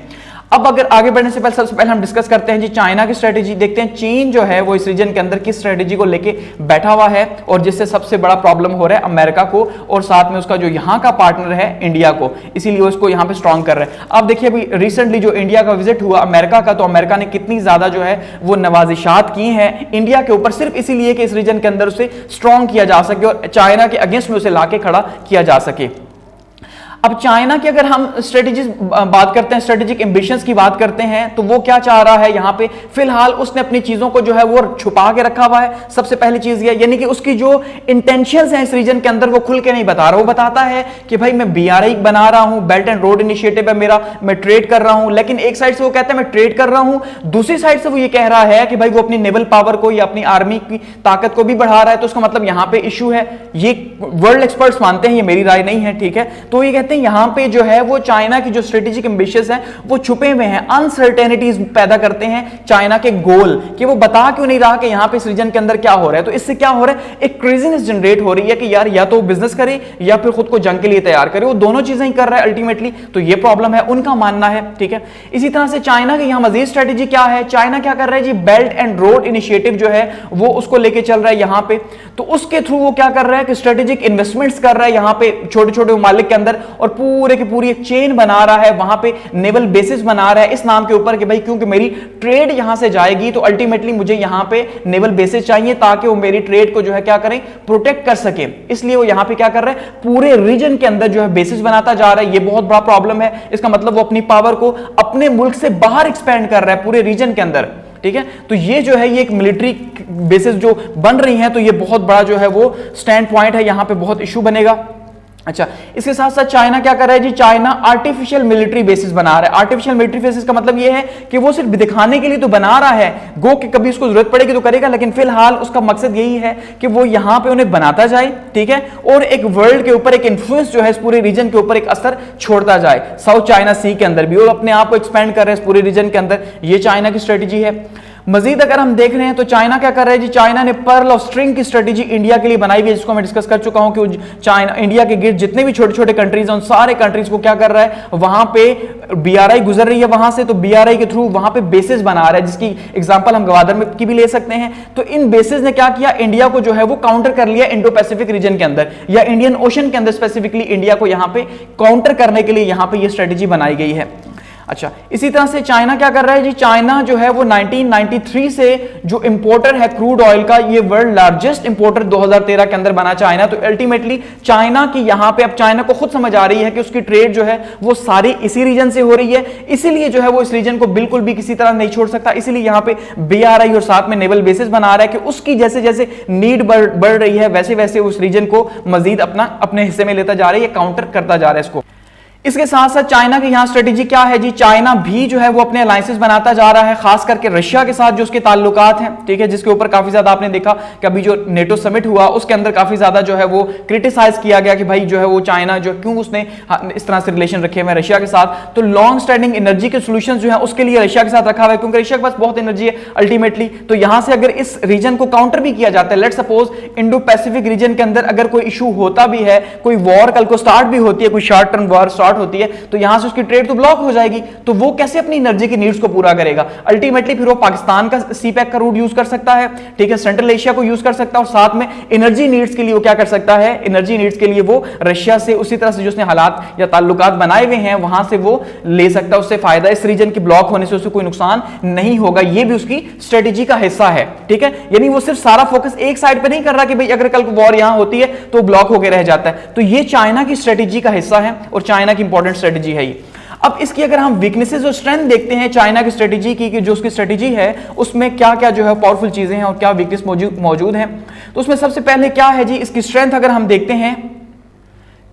Speaker 1: अब अगर आगे बढ़ने से पहले सबसे पहले हम डिस्कस करते हैं जी चाइना की स्ट्रेटेजी, देखते हैं चीन जो है वो इस रीजन के अंदर किस स्ट्रेटेजी को लेके बैठा हुआ है, और जिससे सबसे बड़ा प्रॉब्लम हो रहा है अमेरिका को, और साथ में उसका जो यहाँ का पार्टनर है इंडिया को, इसीलिए वो इसको यहाँ पे स्ट्रॉन्ग कर रहे हैं। अब देखिए अभी रिसेंटली जो इंडिया का विजिट हुआ अमेरिका का, तो अमेरिका ने कितनी ज्यादा जो है वो नवाजिशात की हैं इंडिया के ऊपर, सिर्फ इसीलिए कि इस रीजन के अंदर उसे स्ट्रॉन्ग किया जा सके और चाइना के अगेंस्ट में उसे लाके खड़ा किया जा सके। अब चाइना की अगर हम स्ट्रेटेजी बात करते हैं, स्ट्रेटेजिक एम्बिशंस की बात करते हैं, तो वो क्या चाह रहा है यहाँ पे? फिलहाल उसने अपनी चीजों को जो है वो छुपा के रखा हुआ है। सबसे पहली चीज ये, यानी कि उसकी जो इंटेंशंस हैं इस रीजन के अंदर वो खुल के नहीं बता रहा। वो बताता है कि भाई मैं BRI बना रहा हूं, बेल्ट एंड रोड इनिशिएटिव है मेरा, मैं ट्रेड कर रहा हूं, लेकिन एक साइड से वो कहता है मैं ट्रेड कर रहा हूं, दूसरी साइड से वो ये कह रहा है कि भाई वो अपनी नेवल पावर को या अपनी आर्मी की ताकत को भी बढ़ा रहा है। तो उसका मतलब यहां पे इशू है। ये वर्ल्ड एक्सपर्ट्स मानते हैं, ये मेरी राय नहीं है, ठीक है। तो ये कहते हैं यहां पे जो है वो चाइना की जो स्ट्रेटेजिक एम्बिशंस हैं वो छुपे हुए हैं, अनसर्टेनिटीज पैदा करते हैं चाइना के गोल, कि वो बता क्यों नहीं रहा कि यहां पे इस रीजन के अंदर क्या हो रहा है। तो इससे क्या हो रहा है, एक क्रेजीनेस जनरेट हो रही है कि यार या तो बिजनेस करे या फिर खुद को जंग के लिए तैयार करे, वो दोनों चीजें ही कर रहा है अल्टीमेटली। तो ये प्रॉब्लम है, उनका मानना है, ठीक है। इसी तरह से चाइना की यहां मजीद स्ट्रेटेजी क्या है, चाइना क्या कर रहा है जी, बेल्ट एंड रोड इनिशिएटिव जो है वो उसको लेके चल रहा है यहां पे। तो उसके थ्रू वो क्या कर रहा है कि स्ट्रेटेजिक इन्वेस्टमेंट्स कर रहा है यहां पे छोटे छोटे ममालिक के अंदर, और पूरे की पूरी एक चेन बना रहा है, वहां पे नेवल बेसिस बना रहा है इस नाम के ऊपर कि भाई क्योंकि मेरी ट्रेड यहां से जाएगी तो अल्टीमेटली मुझे यहां पे नेवल बेसिस चाहिए ताकि वो मेरी ट्रेड को जो है क्या करें, प्रोटेक्ट कर सके। इसलिए वो यहां पे क्या कर रहा है, पूरे रीजन के अंदर जो है बेसिस बनाता जा रहा है। ये बहुत बड़ा प्रॉब्लम है। इसका मतलब वो अपनी पावर को अपने मुल्क से बाहर एक्सपेंड कर रहा है पूरे रीजन के अंदर, ठीक है। तो ये जो है ये एक मिलिट्री बेसिस जो बन रही है, तो ये बहुत बड़ा जो है वो स्टैंड पॉइंट है, यहां पे बहुत इशू बनेगा। अच्छा, इसके साथ साथ चाइना क्या कर रहा है जी, चाइना आर्टिफिशियल मिलिट्री बेसिस बना रहा है। आर्टिफिशियल मिलिट्री बेसिस का मतलब यह है कि वो सिर्फ दिखाने के लिए तो बना रहा है, गो कि कभी उसको जरूरत पड़ेगी तो करेगा, लेकिन फिलहाल उसका मकसद यही है कि वो यहां पे उन्हें बनाता जाए, ठीक है, और एक वर्ल्ड के ऊपर एक इन्फ्लुएंस जो है इस पूरे रीजन के ऊपर एक असर छोड़ता जाए, साउथ चाइना सी के अंदर भी, और अपने आप को एक्सपेंड कर रहे हैं इस पूरे रीजन के अंदर। ये चाइना की स्ट्रेटेजी है। मजीद अगर हम देख रहे हैं तो चाइना क्या कर रहा है जी, चाइना ने पर्ल ऑफ स्ट्रिंग की स्ट्रेटेजी इंडिया के लिए बनाई हुई है, जिसको मैं डिस्कस कर चुका हूं कि चाइना इंडिया के गिर्द जितने भी छोटे छोटे कंट्रीज हैं उन सारे कंट्रीज को क्या कर रहा है, वहां पे BRI गुजर रही है वहां से, तो BRI के थ्रू वहां पे बेसिस बना रहा है, जिसकी एग्जांपल हम गवादर में की भी ले सकते हैं। तो इन बेसिस ने क्या किया, इंडिया को जो है वो काउंटर कर लिया इंडो पैसिफिक रीजन के अंदर या इंडियन ओशन के अंदर, स्पेसिफिकली इंडिया को यहां पे काउंटर करने के लिए यहां पे ये स्ट्रेटेजी बनाई गई है। अच्छा, इसी तरह से चाइना क्या कर रहा है जी, चाइना जो है वो 1993 से जो इंपोर्टर है क्रूड ऑयल का, ये वर्ल्ड लार्जेस्ट इंपोर्टर 2013 के अंदर बना चाइना। तो अल्टीमेटली चाइना की यहां पे अब चाइना को खुद समझ आ रही है कि उसकी ट्रेड जो है वो सारी इसी रीजन से हो रही है, इसीलिए जो है वो इस रीजन को बिल्कुल भी किसी तरह नहीं छोड़ सकता। इसीलिए यहां पे BRI और साथ में नेवल बेसिस बना रहा है कि उसकी जैसे जैसे नीड बढ़ रही है वैसे वैसे उस रीजन को मजीद अपने हिस्से में लेता जा रहा है, ये काउंटर करता जा रहा है इसको। इसके साथ साथ चाइना की यहां स्ट्रेटेजी क्या है जी, चाइना भी जो है वो अपने अलायंसेस बनाता जा रहा है, खास करके रशिया के साथ जो उसके ताल्लुकात हैं, ठीक है, जिसके ऊपर काफी ज्यादा आपने देखा कि अभी जो नेटो समिट हुआ उसके अंदर काफी ज्यादा जो है वो क्रिटिसाइज किया गया कि भाई जो है वो चाइना जो क्यों उसने इस तरह से रिलेशन रखे हुए रशिया के साथ। तो लॉन्ग स्टैंडिंग एनर्जी के सोल्यूशन जो है उसके लिए रशिया के साथ रखा हुआ है, क्योंकि रशिया के पास बहुत एनर्जी है अल्टीमेटली। तो यहां से अगर इस रीजन को काउंटर भी किया जाता है, let suppose Indo Pacific region के अंदर अगर कोई इशू होता भी है, कोई वॉर कल को स्टार्ट भी होती है, कोई शॉर्ट टर्म वॉर स्टार्ट होती है, तो यहां से उसकी ट्रेड तो ब्लॉक हो जाएगी, तो वो कैसे अपनी एनर्जी की नीड्स को पूरा करेगा। अल्टीमेटली फिर वो पाकिस्तान का सीपैक का रूट यूज कर सकता है, ठीक है, सेंट्रल एशिया को यूज कर सकता है, और साथ में एनर्जी नीड्स के लिए वो क्या कर सकता है, एनर्जी नीड्स के लिए वो रशिया से उसी तरह से जो उसने हालात या ताल्लुकात बनाए हुए हैं वहां से वो ले सकता है, उससे फायदा, इस रीजन के ब्लॉक होने से उसे कोई नुकसान नहीं होगा। ये भी उसकी स्ट्रेटेजी का हिस्सा है, ठीक है। यानी वो सिर्फ सारा फोकस एक साइड पे नहीं कर रहा कि भाई अगर कल को वॉर यहां होती है तो ब्लॉक होकर रह जाता है। तो ये चाइना की स्ट्रेटेजी का हिस्सा है और चाइना की इंपॉर्टेंट स्ट्रेटेजी है। अब इसकी अगर हम वीकनेसेस और स्ट्रेंथ देखते हैं चाइना की स्ट्रेटेजी की, कि जो उसकी स्ट्रेटेजी है उसमें क्या क्या जो है पावरफुल चीजें हैं और क्या वीकनेस मौजूद हैं। तो उसमें सबसे पहले क्या है जी, इसकी स्ट्रेंथ अगर हम देखते हैं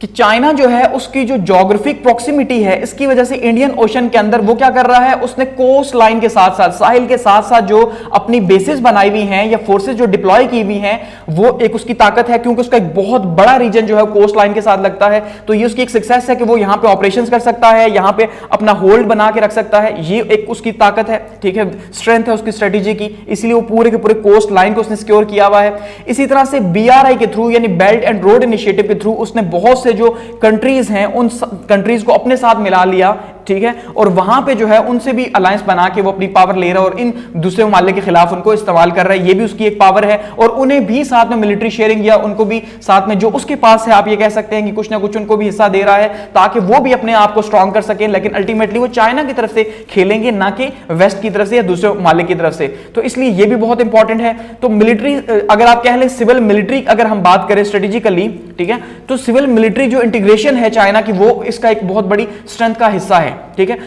Speaker 1: कि चाइना जो है उसकी जो ज्योग्राफिक प्रॉक्सिमिटी है, इसकी वजह से इंडियन ओशन के अंदर वो क्या कर रहा है, उसने कोस्ट लाइन के साथ साथ, साहिल के साथ साथ जो अपनी बेसिस बनाई हुई हैं या फोर्सेस जो डिप्लॉय की हुई हैं, वो एक उसकी ताकत है, क्योंकि उसका एक बहुत बड़ा रीजन जो है कोस्ट लाइन के साथ लगता है। तो ये उसकी एक सक्सेस है कि वो यहां पे ऑपरेशंस कर सकता है, यहां पे अपना होल्ड बना के रख सकता है, ये एक उसकी ताकत है, ठीक है, स्ट्रेंथ है उसकी स्ट्रेटेजी की, इसलिए वो पूरे के पूरे कोस्ट लाइन को उसने सिक्योर किया हुआ है। इसी तरह से BRI के थ्रू यानी बेल्ट एंड रोड इनिशिएटिव के थ्रू उसने बहुत से जो कंट्रीज हैं उन कंट्रीज को अपने साथ मिला लिया ठीक है, और वहां पे जो है उनसे भी अलायंस बना के वो अपनी पावर ले रहा है और इन दूसरे ममालिक के खिलाफ उनको इस्तेमाल कर रहा है, ये भी उसकी एक पावर है। और उन्हें भी साथ में मिलिट्री शेयरिंग या उनको भी साथ में जो उसके पास है, आप ये कह सकते हैं कि कुछ ना कुछ उनको भी हिस्सा दे रहा है ताकि वो भी अपने आप को स्ट्रांग कर सके। लेकिन अल्टीमेटली वो चाइना की तरफ से खेलेंगे, ना कि वेस्ट की तरफ से या दूसरे ममालिक की तरफ से। तो इसलिए ये भी बहुत इंपॉर्टेंट है। तो मिलिट्री, अगर आप कह लें सिविल मिलिट्री अगर हम बात करें स्ट्रेटेजिकली, ठीक है, तो सिविल मिलिट्री जो इंटीग्रेशन है चाइना की, वो इसका एक बहुत बड़ी स्ट्रेंथ का हिस्सा है, ठीक है।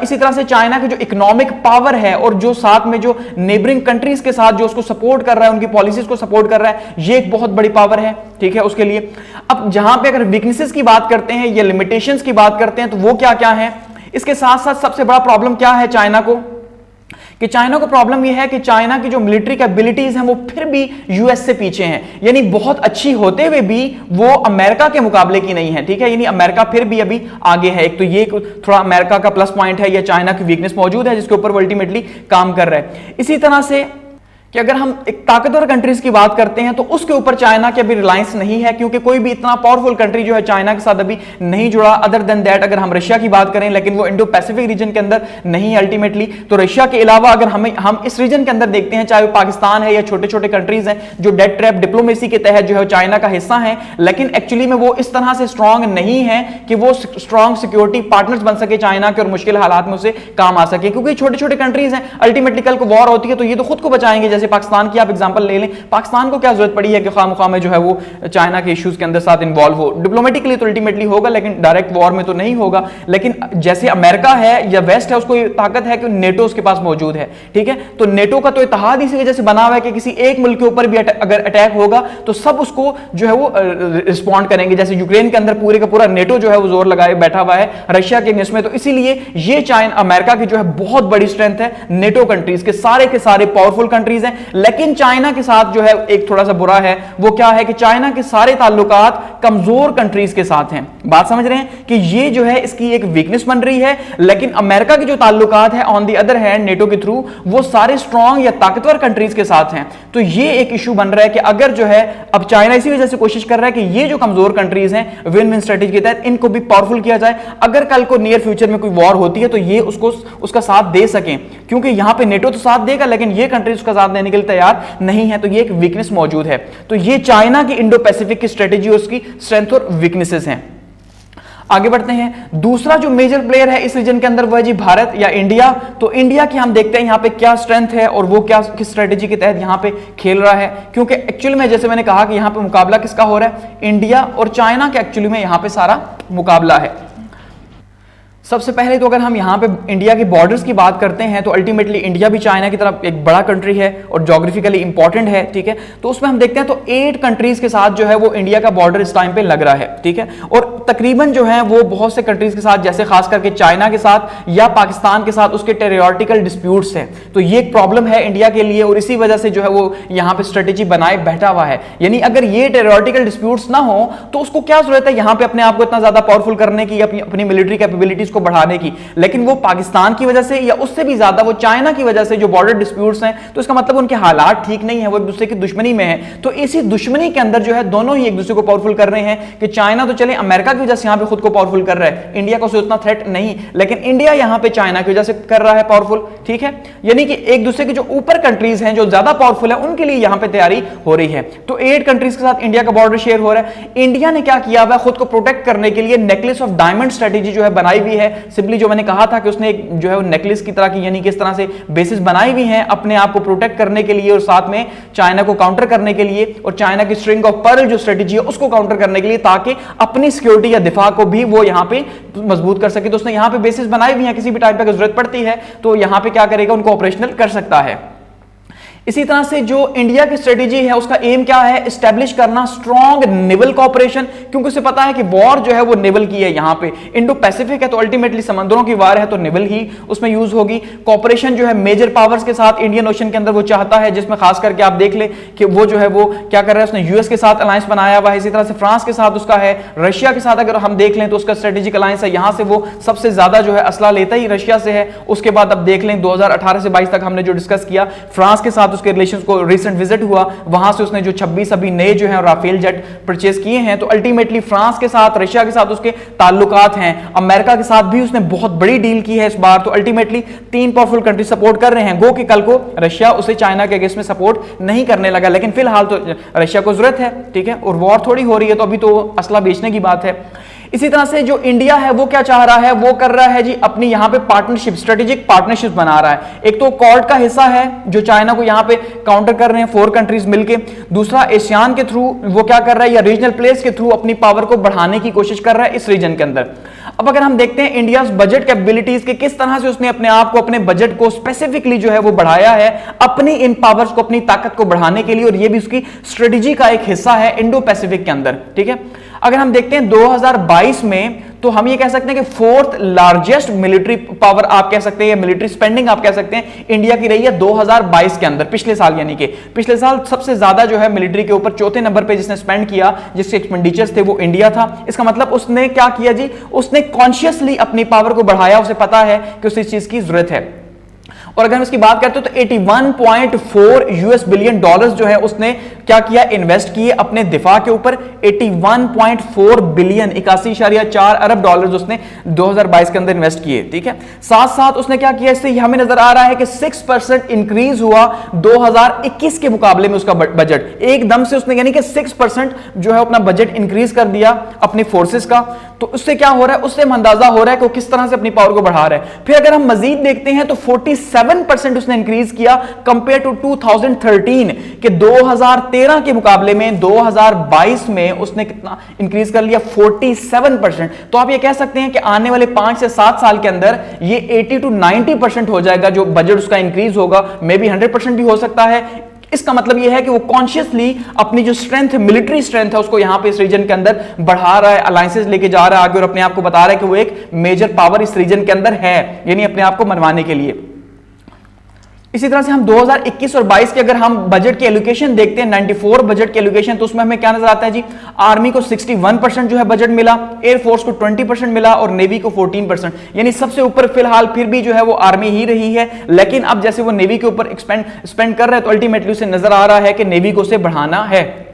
Speaker 1: इसी तरह से चाइना की जो इकोनॉमिक पावर है और जो साथ में जो नेबरिंग कंट्रीज के साथ जो उसको सपोर्ट कर रहा है, उनकी पॉलिसीज को सपोर्ट कर रहा है, ये एक बहुत बड़ी पावर है, ठीक है, उसके लिए। अब जहां पे अगर वीकनेसेस की बात करते हैं या लिमिटेशंस की बात करते हैं, तो वो क्या क्या है। इसके साथ साथ सबसे बड़ा प्रॉब्लम क्या है चाइना को, कि चाइना को प्रॉब्लम यह है कि चाइना की जो मिलिट्री कैपेबिलिटीज हैं वो फिर भी यूएस से पीछे हैं, यानी बहुत अच्छी होते हुए भी वो अमेरिका के मुकाबले की नहीं है, ठीक है, यानी अमेरिका फिर भी अभी आगे है। एक तो ये थोड़ा अमेरिका का प्लस पॉइंट है, या चाइना की वीकनेस मौजूद है जिसके ऊपर वो अल्टीमेटली काम कर रहा है। इसी तरह से कि अगर हम एक ताकतवर कंट्रीज की बात करते हैं तो उसके ऊपर चाइना की अभी रिलायंस नहीं है, क्योंकि कोई भी इतना पावरफुल कंट्री जो है चाइना के साथ अभी नहीं जुड़ा। अदर देन दैट अगर हम रशिया की बात करें, लेकिन वो इंडो पैसिफिक रीजन के अंदर नहीं है अल्टीमेटली। तो रशिया के अलावा अगर हम इस रीजन के अंदर देखते हैं, चाहे वो पाकिस्तान है या छोटे छोटे कंट्रीज हैं जो डेड ट्रैप डिप्लोमेसी के तहत जो है चाइना का हिस्सा है, लेकिन एक्चुअली में वो इस तरह से स्ट्रांग नहीं है कि वो स्ट्रांग सिक्योरिटी पार्टनर्स बन सके चाइना के और मुश्किल हालात में उसे काम आ सके, क्योंकि छोटे छोटे कंट्रीज हैं। अल्टीमेटली कल को वॉर होती है तो ये तो खुद को बचाएंगे। जैसे पाकिस्तान की आप एग्जांपल ले लें, पाकिस्तान को क्या जरूरत पड़ी है कि खामखा में जो है वो चाइना के इश्यूज के अंदर साथ इन्वॉल्व हो। डिप्लोमेटिकली तो अल्टीमेटली होगा, लेकिन डायरेक्ट वॉर में तो नहीं होगा। लेकिन जैसे अमेरिका है या वेस्ट है, उसको ये ताकत है कि नेटो उसके पास मौजूद है, ठीक है। तो नेटो का तो इत्तेहाद इसी वजह से बना हुआ है कि किसी एक मुल्क के ऊपर भी अगर अटैक होगा तो सब उसको जो है वो रिस्पॉन्ड करेंगे। जैसे यूक्रेन के अंदर पूरे का पूरा नेटो जो है वो जोर लगाए बैठा हुआ है रशिया के अगेंस्ट में। तो इसीलिए ये चाइना अमेरिका की जो है बहुत बड़ी स्ट्रेंथ है। नेटो कंट्रीज के सारे पावरफुल कंट्रीज हैं, लेकिन चाइना के साथ जो है एक थोड़ा सा बुरा है। वो क्या है कि चाइना के सारे ताल्लुकात कमजोर कंट्रीज के साथ हैं। बात समझ रहे हैं कि ये जो है इसकी एक वीकनेस बन रही है। लेकिन अमेरिका के जो ताल्लुकात है on the other hand NATO के थ्रू, वो सारे स्ट्रांग या ताकतवर कंट्रीज के साथ हैं। तो ये एक इशू बन रहा है कि अगर जो है अब चाइना इसी वजह से कोशिश कर रहा है कि ये जो कमजोर कंट्रीज हैं विन विन स्ट्रेटेजी के तहत इनको भी पावरफुल किया जाए। अगर कल को नियर फ्यूचर में कोई वॉर होती है तो ये उसका साथ दे सकें, क्योंकि यहां पे नेटो तो साथ देगा लेकिन ये कंट्रीज उसका साथ देने के लिए तैयार नहीं है। तो ये एक वीकनेस मौजूद है। तो ये चाइना की इंडो पैसिफिक की स्ट्रेटेजी और उसकी स्ट्रेंथ और वीकनेसेस हैं। आगे बढ़ते हैं। दूसरा जो मेजर प्लेयर है इस रीजन के अंदर वह जी भारत या इंडिया। तो इंडिया की हम देखते हैं यहां पे क्या स्ट्रेंथ है और वो क्या किस स्ट्रेटेजी के तहत यहां पे खेल रहा है, क्योंकि एक्चुअली में जैसे मैंने कहा कि यहां पे मुकाबला किसका हो रहा है, इंडिया और चाइना का एक्चुअली में यहां पे सारा मुकाबला है। सबसे पहले तो अगर हम यहाँ पे इंडिया के बॉर्डर्स की बात करते हैं तो अल्टीमेटली इंडिया भी चाइना की तरफ एक बड़ा कंट्री है और ज्योग्राफिकली इंपॉर्टेंट है, ठीक है। तो उसमें हम देखते हैं तो 8 कंट्रीज के साथ जो है वो इंडिया का बॉर्डर इस टाइम पे लग रहा है, ठीक है। और तकरीबन जो है वो बहुत से कंट्रीज के साथ, जैसे खास करके चाइना के साथ या पाकिस्तान के साथ उसके टेरिटोरियल डिस्प्यूट्स हैं। तो ये एक प्रॉब्लम है इंडिया के लिए और इसी वजह से जो है वो यहाँ पे स्ट्रेटेजी बनाए बैठा हुआ है। यानी अगर ये टेरिटोरियल डिस्प्यूट्स ना हो तो उसको क्या जरूरत है यहाँ पे अपने आप को इतना ज्यादा पावरफुल करने की, अपनी मिलिट्री कैपेबिलिटीज बढ़ाने की। लेकिन वो पाकिस्तान की वजह से या उससे भी ज्यादा वो चाइना की वजह से जो बॉर्डर डिस्प्यूट्स हैं, तो इसका मतलब उनके हालात ठीक नहीं है, वो एक दूसरे की दुश्मनी में है। तो इसी दुश्मनी के अंदर जो है दोनों ही एक दूसरे को पावरफुल कर रहे हैं कि चाइना तो चले अमेरिका की वजह से यहां पे खुद को पावरफुल कर रहा है, इंडिया को उतना थ्रेट नहीं, लेकिन इंडिया यहां पे चाइना की वजह से कर रहा है पावरफुल, ठीक है। यानी कि एक दूसरे के जो ऊपर कंट्रीज हैं जो ज्यादा पावरफुल है उनके लिए यहां पे तैयारी हो रही है। तो 8 कंट्रीज के साथ इंडिया का बॉर्डर शेयर हो रहा है। इंडिया ने क्या किया हुआ, खुद को प्रोटेक्ट करने के लिए नेकलेस ऑफ डायमंड स्ट्रेटेजी जो है बनाई हुई है। सिंपली जो मैंने कहा था कि उसने एक जो है वो नेकलेस की तरह की, यानी कि इस तरह से बेसिस बनाई हुई हैं अपने आप को प्रोटेक्ट करने के लिए और साथ में चाइना को काउंटर करने के लिए, और चाइना की स्ट्रिंग ऑफ पर्ल जो स्ट्रेटेजी है उसको काउंटर करने के लिए, ताकि अपनी सिक्योरिटी या दिफा को भी वो यहां पे मजबूत कर सके। तो उसने यहां पे बेसिस बनाई हुई है, किसी भी टाइप पे जरूरत पड़ती है तो यहां पे क्या करेगा, उनको ऑपरेशनल कर सकता है। इसी तरह से जो इंडिया की स्ट्रेटेजी है उसका एम क्या है, एस्टैब्लिश करना स्ट्रॉन्ग नेवल कॉपरेशन, क्योंकि उसे पता है कि वॉर जो है वो नेवल की है। यहां पे इंडो पैसिफिक है तो अल्टीमेटली समंदरों की वार है तो नेवल ही उसमें यूज होगी। कॉपरेशन जो है मेजर पावर्स के साथ इंडियन ओशन के अंदर वो चाहता है, जिसमें खास करके आप देख ले कि वो जो है वो क्या कर रहा है, उसने यूएस के साथ अलायंस बनाया हुआ है, इसी तरह से फ्रांस के साथ उसका है, रशिया के साथ अगर हम देख लें तो उसका स्ट्रेटेजिक अलायंस है। यहां से वो सबसे ज्यादा जो है असला लेता ही रशिया से है। उसके बाद अब देख लें 2018 से 22 तक हमने जो डिस्कस किया, फ्रांस के साथ उसके रिलेशंस को रिसेंट विजिट हुआ, वहां से उसने जो 26 अभी नए जो है राफेल जेट परचेज किए हैं। तो अल्टीमेटली फ्रांस के साथ, रशिया के साथ उसके ताल्लुकात हैं, अमेरिका के साथ भी उसने बहुत बड़ी डील की है इस बार। तो अल्टीमेटली तीन पावरफुल कंट्री सपोर्ट कर रहे हैं। गो कि कल को रशिया उसे चाइना के अगेंस्ट में सपोर्ट नहीं करने लगा, लेकिन फिलहाल तो रशिया को जरूरत है, ठीक है, और वॉर थोड़ी हो रही है, तो अभी तो असला बेचने की बात है। इसी तरह से जो इंडिया है वो क्या चाह रहा है, वो कर रहा है जी अपनी यहां पे पार्टनरशिप, स्ट्रेटेजिक पार्टनरशिप बना रहा है। एक तो क्वाड का हिस्सा है जो चाइना को यहां पे काउंटर कर रहे हैं 4 कंट्रीज मिलके। दूसरा एशियान के थ्रू वो क्या कर रहा है, या रीजनल प्लेस के थ्रू अपनी पावर को बढ़ाने की कोशिश कर रहा है इस रीजन के अंदर। अब अगर हम देखते हैं इंडिया बजट कैपेबिलिटीज के किस तरह से उसने अपने आप को, अपने बजट को स्पेसिफिकली जो है वो बढ़ाया है अपनी इन पावर्स को, अपनी ताकत को बढ़ाने के लिए, और ये भी उसकी स्ट्रेटेजी का एक हिस्सा है इंडो पैसिफिक के अंदर, ठीक है। अगर हम देखते हैं 2022 में, तो हम ये कह सकते हैं कि 4th लार्जेस्ट मिलिट्री पावर आप कह सकते हैं, या मिलिट्री स्पेंडिंग आप कह सकते हैं, इंडिया की रही है 2022 के अंदर, पिछले साल। यानी कि पिछले साल सबसे ज्यादा जो है मिलिट्री के ऊपर 4थे नंबर पे जिसने स्पेंड किया, जिसके एक्सपेंडिचर्स थे, वो इंडिया था। इसका मतलब उसने क्या किया जी, उसने कॉन्शियसली अपनी पावर को बढ़ाया, उसे पता है कि उसे इस चीज की जरूरत है। और अगर हम इसकी बात करते हैं तो 81.4 यूएस बिलियन डॉलर्स जो है उसने क्या किया, इन्वेस्ट किए अपने दिफा के ऊपर। 81.4 बिलियन, 81.4 अरब डॉलर्स उसने 2022 के अंदर इन्वेस्ट किए, ठीक है। साथ साथ उसने क्या किया, इससे हमें नजर आ रहा है कि 6% इंक्रीज हुआ 2021 के मुकाबले में उसका बजट एकदम से उसने, यानी कि 6% जो है अपना बजट इंक्रीज कर दिया अपने फोर्सेस का। तो उससे क्या हो रहा है, उससे अंदाजा हो रहा है कि वो किस तरह से अपनी पावर को बढ़ा रहा है। फिर अगर हम मजीद देखते हैं तो 47% उसने इंक्रीज किया कंपेयर टू 2013 के 2013 के मुकाबले में 2022 में उसने कितना इंक्रीज कर लिया, 47%। तो आप ये कह सकते हैं कि आने वाले 5 से 7 साल के अंदर ये 80 to 90% हो जाएगा जो बजट उसका इंक्रीज होगा, मे बी 100% भी हो सकता है। इसका मतलब यह है कि वो कॉन्शियसली अपनी जो स्ट्रेंथ, मिलिट्री स्ट्रेंथ है, उसको यहां पे इस रीजन के अंदर बढ़ा रहा है, अलायंसेस लेके जा रहा है आगे, और अपने आप को बता रहा है कि वो एक मेजर पावर इस रीजन के अंदर है, यानी अपने आप को मनवाने के लिए। इसी तरह से हम 2021 और 22 के अगर हम बजट की एलोकेशन देखते हैं, 94 बजट की एलोकेशन, तो उसमें हमें क्या नजर आता है जी, आर्मी को 61% जो है बजट मिला, एयरफोर्स को 20% मिला और नेवी को 14%, यानी सबसे ऊपर फिलहाल फिर भी जो है वो आर्मी ही रही है। लेकिन अब जैसे वो नेवी के ऊपर स्पेंड कर रहा है, तो अल्टीमेटली उसे नजर आ रहा है कि नेवी को उसे बढ़ाना है।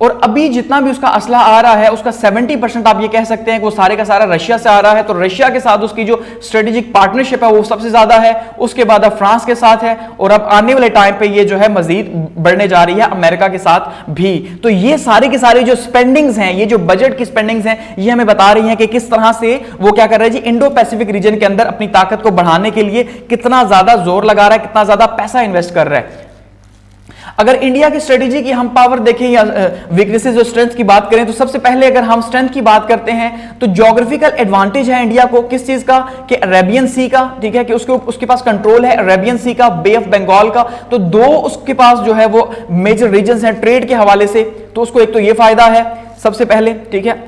Speaker 1: और अभी जितना भी उसका असला आ रहा है उसका 70% आप ये कह सकते हैं कि वो सारे का सारा रशिया से आ रहा है। तो रशिया के साथ उसकी जो स्ट्रेटेजिक पार्टनरशिप है वो सबसे ज्यादा है, उसके बाद अब फ्रांस के साथ है, और अब आने वाले टाइम पे ये जो है मजीद बढ़ने जा रही है अमेरिका के साथ भी। तो ये सारे के सारे जो स्पेंडिंग्स हैं, ये जो बजट की स्पेंडिंग्स हैं, ये हमें बता रही हैं कि किस तरह से वो क्या कर रहा है जी, इंडो पैसिफिक रीजन के अंदर अपनी ताकत को बढ़ाने के लिए कितना ज्यादा जोर लगा रहा है, कितना ज्यादा पैसा इन्वेस्ट कर रहा है। अगर इंडिया की स्ट्रेटेजी की हम पावर देखें या वीकनेसेस और स्ट्रेंथ की बात करें, तो सबसे पहले अगर हम स्ट्रेंथ की बात करते हैं तो ज्योग्राफिकल एडवांटेज है इंडिया को, किस चीज का, कि अरेबियन सी का, ठीक है, कि उसके पास कंट्रोल है अरेबियन सी का, बे ऑफ बंगाल का। तो दो उसके पास जो है वो मेजर रीजन हैं ट्रेड के हवाले से, तो उसको एक तो ये फायदा है सबसे पहले, ठीक है।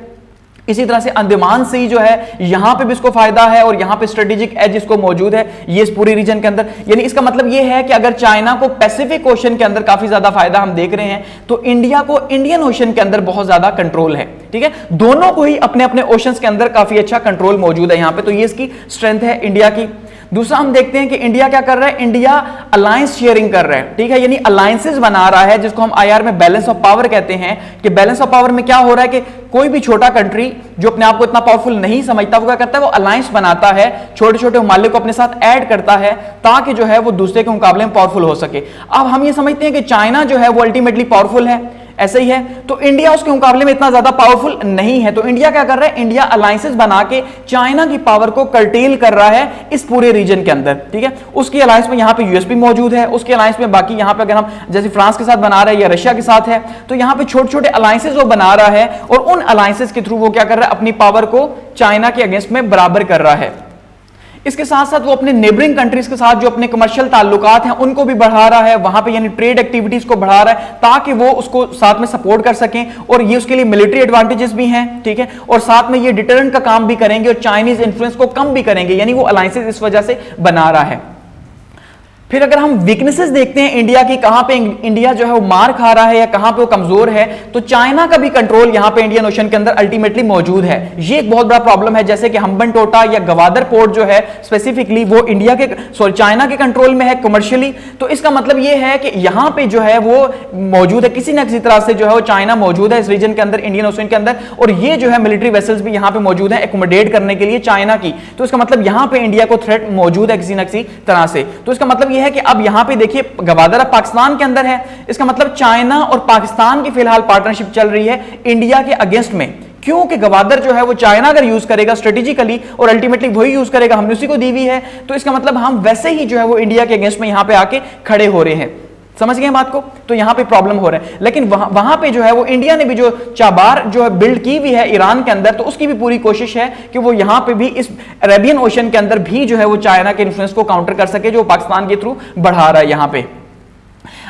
Speaker 1: इसी तरह से अंडमान सी जो है यहां पे भी इसको फायदा है, और यहां पे स्ट्रेटेजिक एज इसको मौजूद है ये इस पूरी रीजन के अंदर। यानी इसका मतलब ये है कि अगर चाइना को पैसिफिक ओशन के अंदर काफी ज्यादा फायदा हम देख रहे हैं, तो इंडिया को इंडियन ओशन के अंदर बहुत ज्यादा कंट्रोल है, ठीक है। दोनों को ही अपने अपने ओशंस के अंदर काफी अच्छा कंट्रोल मौजूद है यहां पे, तो ये इसकी स्ट्रेंथ है इंडिया की। दूसरा हम देखते हैं कि इंडिया क्या कर रहा है, इंडिया अलायंस शेयरिंग कर रहा है, ठीक है, यानी अलायंसेस बना रहा है, जिसको हम आईआर में बैलेंस ऑफ पावर कहते हैं। कि बैलेंस ऑफ पावर में क्या हो रहा है कि कोई भी छोटा कंट्री जो अपने आप को इतना पावरफुल नहीं समझता, वो क्या करता है, वो अलायंस बनाता है, छोटे छोटे ममालिक को अपने साथ ऐड करता है, ताकि जो है वो दूसरे के मुकाबले में पावरफुल हो सके। अब हम ये समझते हैं कि चाइना जो है वो अल्टीमेटली पावरफुल है, ऐसे ही है, तो इंडिया उसके मुकाबले में इतना ज्यादा पावरफुल नहीं है। तो इंडिया क्या कर रहा है, इंडिया अलायंसेस बना के चाइना की पावर को कर्टेल कर रहा है इस पूरे रीजन के अंदर, ठीक है। उसकी अलायंस में यहां पे यूएसपी मौजूद है, उसके अलायंस में बाकी यहां पे अगर हम जैसे फ्रांस के साथ बना रहे हैं या रशिया के साथ है, तो यहां पे छोटे छोटे अलायंसेस वो बना रहा है, और उन अलायंसेस के थ्रू वो क्या कर रहा है, अपनी पावर को चाइना के अगेंस्ट में बराबर कर रहा है। इसके साथ साथ वो अपने नेबरिंग कंट्रीज के साथ जो अपने कमर्शियल ताल्लुकात हैं उनको भी बढ़ा रहा है, वहां पे यानी ट्रेड एक्टिविटीज को बढ़ा रहा है, ताकि वो उसको साथ में सपोर्ट कर सकें, और ये उसके लिए मिलिट्री एडवांटेजेस भी हैं, ठीक है, और साथ में ये डिटरेंट का काम भी करेंगे और चाइनीज इन्फ्लुएंस को कम भी करेंगे, यानी वो अलायंसेस इस वजह से बना रहा है। फिर अगर हम वीकनेसेस देखते हैं इंडिया की, कहां पे इंडिया जो है वो मार खा रहा है या कहां पे वो कमजोर है, तो चाइना का भी कंट्रोल यहां पे इंडियन ओशन के अंदर अल्टीमेटली मौजूद है। ये एक बहुत बड़ा प्रॉब्लम है। जैसे कि हम्बनटोटा या गवादर पोर्ट जो है स्पेसिफिकली वो इंडिया के चाइना के कंट्रोल में है कमर्शियली। तो इसका मतलब ये है कि यहां पे जो है वो मौजूद है, किसी ना किसी तरह से जो है वो चाइना मौजूद है इस रीजन के अंदर, इंडियन ओशन के अंदर, और ये जो है मिलिट्री वेसल्स भी यहां पे मौजूद है एकोमोडेट करने के लिए चाइना की। तो इसका मतलब यहां पे इंडिया को थ्रेट मौजूद है किसी ना किसी तरह से। तो इसका मतलब यह है कि अब यहां पे देखिए गवादर पाकिस्तान के अंदर है, इसका मतलब चाइना और पाकिस्तान की फिलहाल पार्टनरशिप चल रही है इंडिया के अगेंस्ट में। क्योंकि गवादर जो है वो चाइना अगर यूज करेगा स्ट्रेटेजिकली और अल्टीमेटली वही यूज करेगा, हमने उसी को दी हुई है, तो इसका मतलब हम वैसे ही जो है वो इंडिया के अगेंस्ट में यहां पे आके खड़े हो रहे हैं। समझ गए बात को? तो यहां पे प्रॉब्लम हो रहा है। लेकिन वहां पे जो है वो इंडिया ने भी जो चाबार जो है बिल्ड की हुई है ईरान के अंदर, तो उसकी भी पूरी कोशिश है कि वो यहां पे भी इस अरेबियन ओशन के अंदर भी जो है वो चाइना के इन्फ्लुएंस को काउंटर कर सके, जो पाकिस्तान के थ्रू बढ़ा रहा है यहां पे।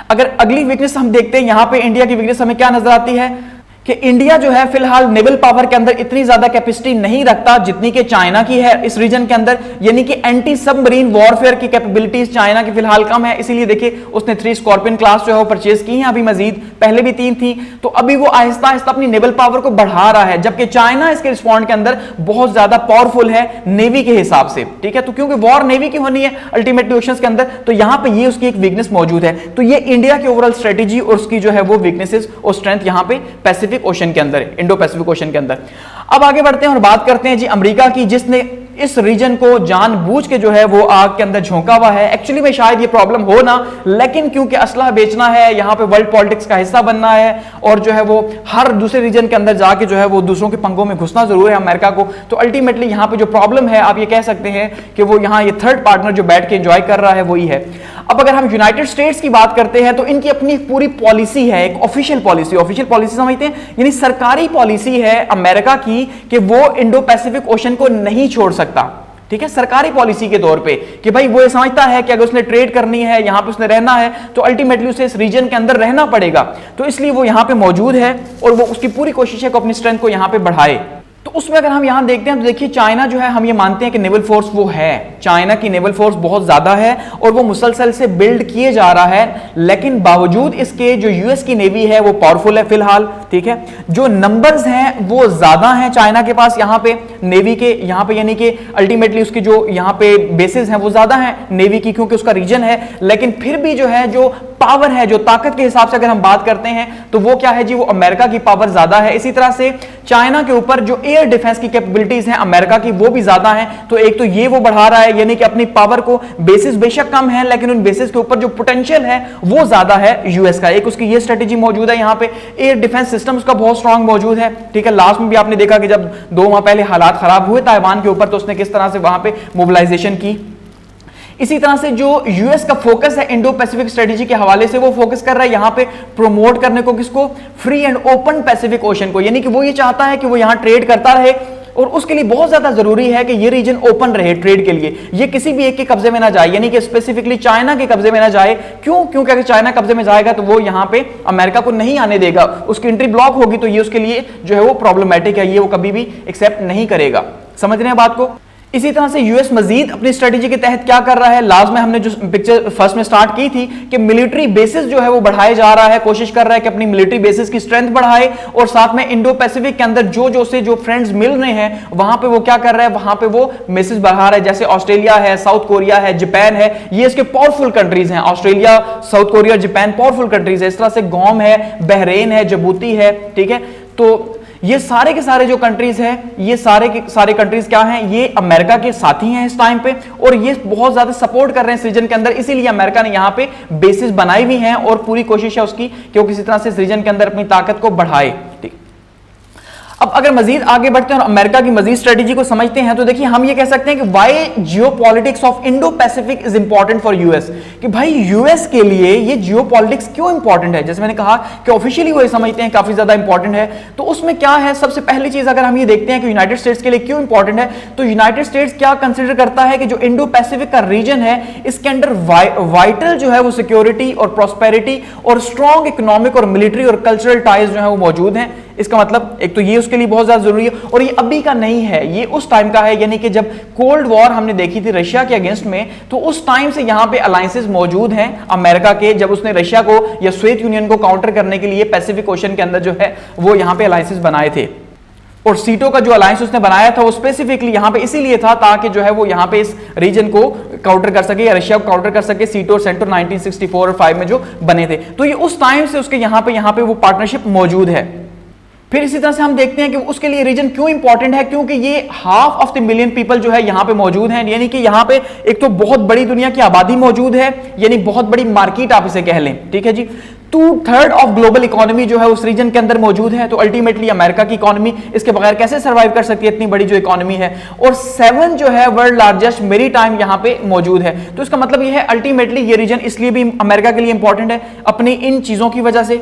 Speaker 1: अगर अगली वीकनेस हम देखते हैं, यहां पे इंडिया की वीकनेस हमें क्या नजर आती है कि इंडिया जो है फिलहाल नेवल पावर के अंदर इतनी ज्यादा कैपेसिटी नहीं रखता जितनी कि चाइना की है इस रीजन के अंदर, यानी कि एंटी सबमरीन वॉरफेयर की कैपेबिलिटीज चाइना की फिलहाल कम है। इसीलिए देखिए उसने 3 स्कॉर्पियन क्लास जो है वो परचेज की है, अभी मजीद पहले भी 3 थी, तो अभी वो आहिस्ता आहिस्ता अपनी नेवल पावर को बढ़ा रहा है, जबकि चाइना इसके रिस्पॉन्ड के अंदर बहुत ज्यादा पावरफुल है नेवी के हिसाब से। ठीक है, तो क्योंकि वॉर नेवी की होनी है अल्टीमेटली ओशंस के अंदर, तो यहां पर ये उसकी एक वीकनेस मौजूद है। तो ये इंडिया की ओवरऑल स्ट्रेटेजी और उसकी जो है वो वीकनेसेस और स्ट्रेंथ यहां पे पैसिफिक ओशन के अंदर, इंडो पैसिफिक ओशन के अंदर। अब आगे बढ़ते हैं और बात करते हैं जी अमेरिका की, जिसने इस रीजन को जानबूझ के जो है वो आग के अंदर झोंका हुआ है। एक्चुअली में शायद ये प्रॉब्लम हो ना, लेकिन क्योंकि असला बेचना है, यहां पे वर्ल्ड पॉलिटिक्स का हिस्सा बनना है और जो है वो हर दूसरे रीजन के अंदर जाके जो है वो दूसरों के पंगों में घुसना जरूर है अमेरिका को, तो अल्टीमेटली यहां पे जो प्रॉब्लम है आप ये कह सकते हैं कि वो यहां ये थर्ड पार्टनर जो बैठ के एंजॉय कर रहा है वही है। अब अगर हम यूनाइटेड स्टेट्स की बात करते हैं तो इनकी अपनी पूरी पॉलिसी है, एक ऑफिशियल पॉलिसी समझते हैं, यानी सरकारी पॉलिसी है अमेरिका की कि वो इंडो पैसिफिक ओशन को नहीं छोड़ सकता। ठीक है, सरकारी पॉलिसी के तौर पे कि भाई वो ये समझता है कि अगर उसने ट्रेड करनी है, यहां पे उसने रहना है, तो अल्टीमेटली उसे इस रीजन के अंदर रहना पड़ेगा। तो इसलिए वो यहां पे मौजूद है और वो उसकी पूरी कोशिश है कि अपनी स्ट्रेंथ को यहां पे बढ़ाए। तो उसमें अगर हम यहां देखते हैं तो देखिए चाइना जो है, हम ये मानते हैं कि नेवल फोर्स वो है, चाइना की नेवल फोर्स बहुत ज्यादा है और वो मुसलसल से बिल्ड किए जा रहा है, लेकिन बावजूद इसके जो यूएस की नेवी है वो पावरफुल है फिलहाल। ठीक है, जो नंबर्स हैं वो ज्यादा हैं चाइना के पास यहां पे नेवी के, यहां पे यानी कि अल्टीमेटली उसकी जो यहां पे बेसिस हैं वो ज्यादा हैं नेवी की, क्योंकि उसका रीजन है। लेकिन फिर भी जो है जो पावर है, जो ताकत के हिसाब से अगर हम बात करते हैं तो वो क्या है जी, वो अमेरिका की पावर ज्यादा है। इसी तरह से चाइना के ऊपर जो एयर डिफेंस की कैपेबिलिटीज हैं अमेरिका की वो भी ज्यादा हैं। तो एक तो ये वो बढ़ा रहा है, यानी कि अपनी पावर को, बेसिस बेशक कम है लेकिन उन बेसिस के ऊपर जो पोटेंशियल है वो ज्यादा है यूएस का। एक उसकी ये स्ट्रेटेजी मौजूद है, यहां पे एयर डिफेंस सिस्टम उसका बहुत स्ट्रांग मौजूद है। ठीक है, लास्ट में भी आपने देखा कि जब 2 माह पहले हालात खराब हुए ताइवान के ऊपर तो उसने किस तरह से वहां पे मोबिलाइजेशन की। इसी तरह से जो यूएस का फोकस है इंडो पैसिफिक स्ट्रेटेजी के हवाले से, वो फोकस कर रहा है यहां पे प्रमोट करने को, किसको, free and open Pacific ocean को, यानी कि वो ये चाहता है कि वो यहां ट्रेड करता रहे और उसके लिए बहुत ज्यादा जरूरी है कि ये रीजन ओपन रहे ट्रेड के लिए, ये किसी भी एक के कब्जे में ना जाए, यानी कि स्पेसिफिकली चाइना के कब्जे में ना जाए। क्यों? क्योंकि अगर चाइना कब्जे में जाएगा तो वो यहां पे अमेरिका को नहीं आने देगा, उसकी एंट्री ब्लॉक होगी, तो ये उसके लिए जो है वो प्रॉब्लमैटिक है, ये वो कभी भी एक्सेप्ट नहीं करेगा। समझ रहे हैं बात को? इसी तरह से यूएस मजीद अपनी स्ट्रेटेजी के तहत क्या कर रहा है, लास्ट में हमने जो पिक्चर फर्स्ट में स्टार्ट की थी कि मिलिट्री बेसिस जो है वो बढ़ाए जा रहा है, कोशिश कर रहा है कि अपनी मिलिट्री बेसिस की स्ट्रेंथ बढ़ाए और साथ में इंडो पैसिफिक के अंदर जो फ्रेंड्स मिल रहे हैं वहां पे वो क्या कर रहा है, वहां पे वो मैसेज बढ़ा रहा है। जैसे ऑस्ट्रेलिया है, साउथ कोरिया है, जापान है, ये इसके पावरफुल कंट्रीज हैं। Australia, south Korea, Japan powerful countries है। इस तरह से गौम है, बहरीन है, जिबूती है। ठीक है, तो ये सारे के सारे जो कंट्रीज हैं, ये सारे के सारे कंट्रीज क्या हैं, ये अमेरिका के साथी हैं इस टाइम पे और ये बहुत ज्यादा सपोर्ट कर रहे हैं इस रीजन के अंदर। इसीलिए अमेरिका ने यहां पे बेसिस बनाई हुई हैं और पूरी कोशिश है उसकी कि वो किसी तरह से इस रीजन के अंदर अपनी ताकत को बढ़ाए। ठीक, अब अगर मजीद आगे बढ़ते हैं और अमेरिका की मजीद स्ट्रेटेजी को समझते हैं तो देखिए हम ये कह सकते हैं कि why geopolitics of Indo Pacific is important for US, कि भाई यूएस के लिए ये जियोपॉलिटिक्स क्यों इंपॉर्टेंट है। जैसे मैंने कहा कि ऑफिशियली वो ये समझते हैं काफी ज्यादा इंपॉर्टेंट है, तो उसमें क्या है, सबसे पहली चीज अगर हम ये देखते हैं कि यूनाइटेड स्टेट्स के लिए क्यों इंपॉर्टेंट है, तो यूनाइटेड स्टेट्स क्या कंसिडर करता है कि जो इंडो पैसिफिक का रीजन है इसके अंदर वाइटल जो है वो सिक्योरिटी और प्रॉस्पेरिटी और स्ट्रॉन्ग इकोनॉमिक और मिलिट्री और कल्चरल टाइज जो है वो मौजूद हैं इसका मतलब एक तो ये उसके लिए बहुत ज्यादा जरूरी है, और ये अभी का नहीं है, ये उस टाइम का है, यानी कि जब कोल्ड वॉर हमने देखी थी रशिया के अगेंस्ट में, तो उस टाइम से यहां पे अलायंसेस मौजूद हैं अमेरिका के, जब उसने रशिया को या सोवियत यूनियन को काउंटर करने के लिए पैसिफिक ओशन के अंदर जो है वो यहां पे अलायंसेस बनाए थे। और सीटो का जो अलायंस उसने बनाया था वो स्पेसिफिकली यहां पे इसीलिए था ताकि जो है वो यहां पे इस रीजन को काउंटर कर सके या रशिया को काउंटर कर सके। सीटो और सेंटो 1964 और 5 में जो बने थे, तो ये उस टाइम से उसके यहां पे वो पार्टनरशिप मौजूद है। फिर इसी तरह से हम देखते हैं कि उसके लिए रीजन क्यों इंपॉर्टेंट है, क्योंकि ये half of the million people जो है यहां पे मौजूद हैं, यानी कि यहां पे एक तो बहुत बड़ी दुनिया की आबादी मौजूद है, यानी बहुत बड़ी मार्केट आप इसे कह लें, ठीक है जी। 2/3 ऑफ ग्लोबल इकोनॉमी जो है उस रीजन के अंदर मौजूद है, तो अल्टीमेटली अमेरिका की इकोनॉमी इसके बगैर कैसे सर्वाइव कर सकती है, इतनी बड़ी जो इकोनॉमी है। और 7 जो है वर्ल्ड लार्जेस्ट मेरी टाइम यहां पे मौजूद है, तो इसका मतलब ये है अल्टीमेटली ये रीजन इसलिए भी अमेरिका के लिए इंपॉर्टेंट है अपनी इन चीजों की वजह से।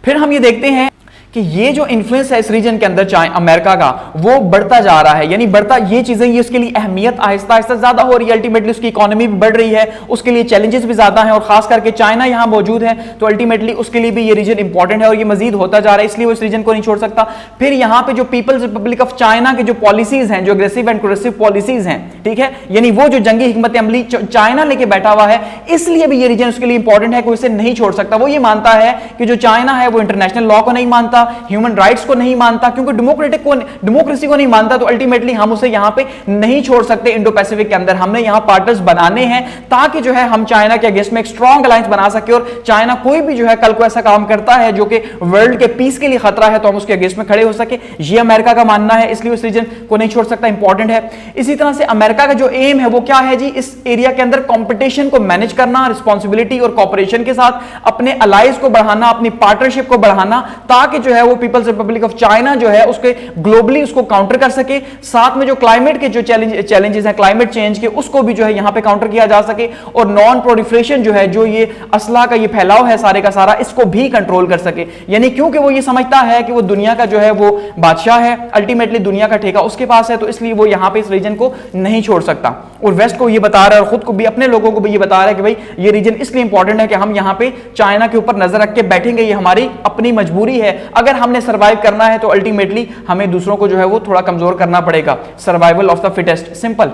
Speaker 1: फिर हम ये देखते हैं कि ये जो इन्फ्लुएंस है इस रीजन के अंदर अमेरिका का वो बढ़ता जा रहा है, यानी बढ़ता, ये चीजें ये उसके लिए अहमियत आहिस्ता आहिस्ता ज्यादा हो रही है, अल्टीमेटली उसकी इकोनॉमी भी बढ़ रही है, उसके लिए चैलेंजेस भी ज्यादा हैं, और खास करके चाइना यहां मौजूद है, तो अल्टीमेटली उसके लिए भी ये रीजन इंपॉर्टेंट है और ये मजीद होता जा रहा है, इसलिए वो इस रीजन को नहीं छोड़ सकता। फिर यहां पे जो पीपल्स रिपब्लिक ऑफ चाइना के जो पॉलिसीज हैं, जो अग्रेसिव एंड प्रोग्रेसिव पॉलिसीज हैं, ठीक है, यानी वो जो जंगी हिकमत अमली चाइना लेके बैठा हुआ है, इसलिए भी ये रीजन उसके लिए इंपॉर्टेंट है, कोई इसे नहीं छोड़ सकता। वो ये मानता है कि जो चाइना है वो इंटरनेशनल लॉ को नहीं मानता, ह्यूमन राइट्स को नहीं मानता, क्योंकि डेमोक्रेसी को नहीं मानता, तो अल्टीमेटली हम उसे यहां पे नहीं छोड़ सकते। इंडो पैसिफिक के अंदर हमने यहां पार्टनर्स बनाने हैं ताकि जो है हम चाइना के अगेंस्ट में एक स्ट्रॉन्ग अलायंस बना सके, और चाइना कोई भी जो है कल को ऐसा काम करता है जो कि वर्ल्ड के पीस के लिए खतरा है, तो हम उसके अगेंस्ट में खड़े हो सके। ये अमेरिका का मानना है, इसलिए उस रीजन को नहीं छोड़ सकता, इंपॉर्टेंट है। इसी तरह से अमेरिका का जो एम है वो क्या है जी, इस एरिया के अंदर कंपटीशन को मैनेज करना, रिस्पॉन्सिबिलिटी और कॉपरेशन के साथ अपने अलाइज को बढ़ाना, अपनी पार्टनरशिप को बढ़ाना, ताकि जो है वो पीपल्स रिपब्लिक ऑफ चाइना जो है उसके ग्लोबली उसको काउंटर कर सके। साथ में जो क्लाइमेट के जो चैलेंजेस हैं क्लाइमेट चेंज के, उसको भी जो है यहां पे काउंटर किया जा सके, और नॉन प्रोलिफरेशन जो है, जो ये असला का ये फैलाव है सारे का सारा, इसको भी कंट्रोल कर सके। यानी क्योंकि वो ये समझता है कि वो दुनिया का जो है वो बादशाह है, अल्टीमेटली दुनिया का ठेका उसके पास है, तो इसलिए वो यहां पे इस रीजन को नहीं छोड़ सकता। और वेस्ट को ये बता रहा है और खुद को भी, अपने लोगों को भी ये बता रहा है कि भाई ये रीजन इसलिए इंपॉर्टेंट है कि हम यहां पे चाइना के ऊपर नजर रख के बैठेंगे, ये हमारी अपनी मजबूरी है। अगर हमने सर्वाइव करना है तो अल्टीमेटली हमें दूसरों को जो है वो थोड़ा कमजोर करना पड़ेगा। Survival of the fittest, simple.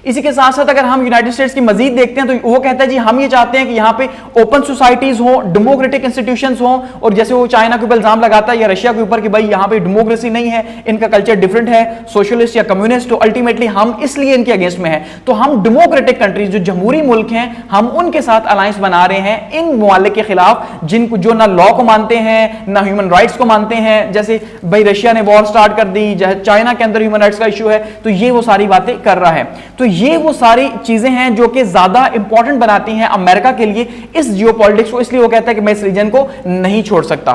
Speaker 1: इसी के साथ साथ अगर हम यूनाइटेड स्टेट्स की मजीद देखते हैं तो वो कहता है जी हम ये चाहते हैं कि यहाँ पे ओपन सोसाइटीज हो, डेमोक्रेटिक इंस्टीट्यूशंस हो, और जैसे वो चाइना के ऊपर इल्जाम लगाता है या रशिया के ऊपर कि भाई यहाँ पे डेमोक्रेसी नहीं है, इनका कल्चर डिफरेंट है, सोशलिस्ट या कम्युनिस्ट, तो अल्टीमेटली हम इसलिए इनके अगेंस्ट में है। तो हम डेमोक्रेटिक कंट्रीज जो जमहूरी मुल्क हैं, हम उनके साथ अलायंस बना रहे हैं इन मुमालिक के खिलाफ जिनको जो ना लॉ को मानते हैं ना ह्यूमन राइट्स को मानते हैं। जैसे भाई रशिया ने वॉर स्टार्ट कर दी, चाइना के अंदर ह्यूमन राइट्स का इशू है, तो ये वो सारी बातें कर रहा है। तो ये वो सारी चीजें हैं जो कि ज्यादा इंपॉर्टेंट बनाती हैं अमेरिका के लिए इस जियोपॉलिटिक्स को, इसलिए वो कहता है कि मैं इस रीजन को नहीं छोड़ सकता।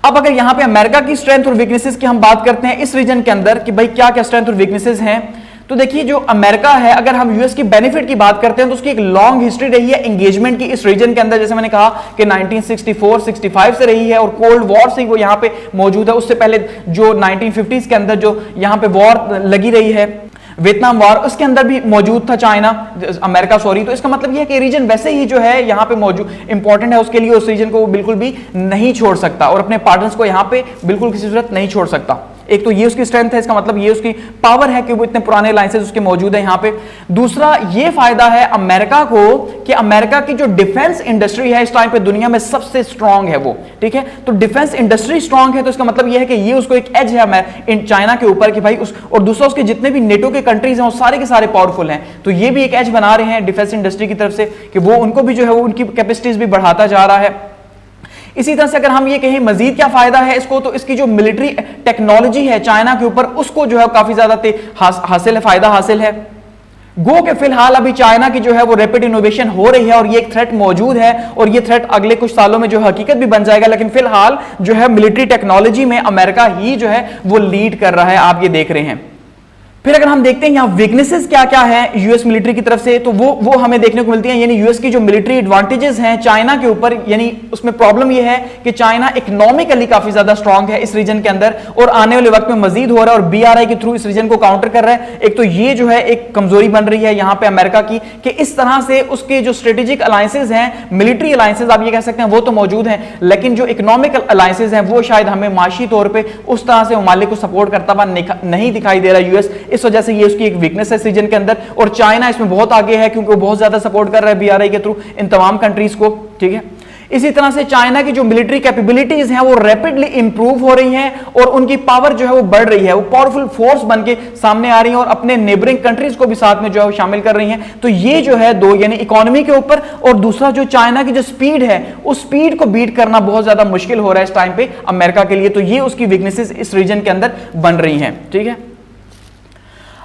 Speaker 1: अब अगर यहां पे अमेरिका की स्ट्रेंथ और वीकनेसेस की हम बात करते हैं इस रीजन के अंदर कि भाई क्या क्या स्ट्रेंथ और वीकनेसेस हैं, तो देखिए जो अमेरिका है, अगर हम यूएस की बेनिफिट की बात करते हैं तो उसकी एक लॉन्ग हिस्ट्री रही है एंगेजमेंट की इस रीजन के अंदर। जैसे मैंने कहा कि 1964-65 से रही है और कोल्ड वॉर से वो यहां पे मौजूद है। उससे पहले जो 1950s के अंदर जो यहां पे वॉर लगी रही है, वियतनाम वॉर, उसके अंदर भी मौजूद था चाइना, अमेरिका सॉरी। तो इसका मतलब यह है कि रीजन वैसे ही जो है यहां पे मौजूद इंपॉर्टेंट है उसके लिए, उस रीजन को बिल्कुल भी नहीं छोड़ सकता और अपने पार्टनर्स को यहां पे बिल्कुल किसी सूरत नहीं छोड़ सकता। एक तो ये उसकी स्ट्रेंथ है, इसका मतलब ये उसकी पावर है कि वो इतने पुराने अलायंसेस उसके मौजूद है यहाँ पे। दूसरा ये फायदा है अमेरिका को कि अमेरिका की जो डिफेंस इंडस्ट्री है इस टाइम पे दुनिया में सबसे स्ट्रांग है वो, ठीक है। तो डिफेंस इंडस्ट्री स्ट्रांग है तो इसका मतलब ये है कि ये उसको एक एज है चाइना के ऊपर कि भाई उस, और दूसरा उसके जितने भी नेटो के कंट्रीज हैं वो सारे के सारे पावरफुल हैं, तो ये भी एक एज बना रहे हैं डिफेंस इंडस्ट्री की तरफ से कि वो उनको भी जो है वो उनकी कैपेसिटीज भी बढ़ाता जा रहा है। इसी तरह से अगर हम ये कहें मजीद क्या फायदा है इसको, तो इसकी जो मिलिट्री टेक्नोलॉजी है चाइना के ऊपर उसको जो है काफी ज्यादा हासिल है, फायदा हासिल है। गो के फिलहाल अभी चाइना की जो है वो रैपिड इनोवेशन हो रही है और ये एक थ्रेट मौजूद है और ये थ्रेट अगले कुछ सालों में जो हकीकत भी बन जाएगा, लेकिन फिलहाल जो है मिलिट्री टेक्नोलॉजी में अमेरिका ही जो है वो लीड कर रहा है, आप ये देख रहे हैं। फिर अगर हम देखते हैं यहाँ वीकनेसेस क्या क्या है यूएस मिलिट्री की तरफ से, तो वो हमें देखने को मिलती है। यानी यूएस की जो मिलिट्री एडवांटेजेस हैं चाइना के ऊपर, यानी उसमें प्रॉब्लम ये है कि चाइना इकोनॉमिकली काफी ज्यादा स्ट्रांग है इस रीजन के अंदर, और आने वाले वक्त में मजीद हो रहा है, और बीआरआई के थ्रू इस रीजन को काउंटर कर रहा है। एक तो ये जो है एक कमजोरी बन रही है यहां पे अमेरिका की, कि इस तरह से उसके जो स्ट्रेटेजिक अलायंसेज हैं, मिलिट्री अलायंसेज आप ये कह सकते हैं, वो तो मौजूद हैं, लेकिन जो इकोनॉमिकल अलायंसेज हैं वो शायद हमें माशी तौर पर उस तरह से ममालिक को सपोर्ट करता हुआ नहीं दिखाई दे रहा यूएस। इस वजह से ये उसकी एक वीकनेस है इस रीजन के अंदर, और चाइना इसमें बहुत आगे है क्योंकि वो बहुत ज्यादा सपोर्ट कर रहा है बीआरआई के थ्रू इन तमाम कंट्रीज को। ठीक है, इसी तरह से चाइना की जो मिलिट्री कैपेबिलिटीज हैं वो रैपिडली इंप्रूव हो रही हैं, और उनकी पावर जो है वो बढ़ रही है, वो पावरफुल फोर्स बन के सामने आ रही है, और अपने नेबरिंग कंट्रीज को भी साथ में जो है वो शामिल कर रही हैं। तो ये जो है दो, यानी इकोनॉमी के ऊपर, और दूसरा जो चाइना की जो स्पीड है उस स्पीड को बीट करना बहुत ज्यादा मुश्किल हो रहा है इस टाइम पे अमेरिका के लिए। तो ये उसकी वीकनेसेस इस रीजन के अंदर बन रही हैं। ठीक है,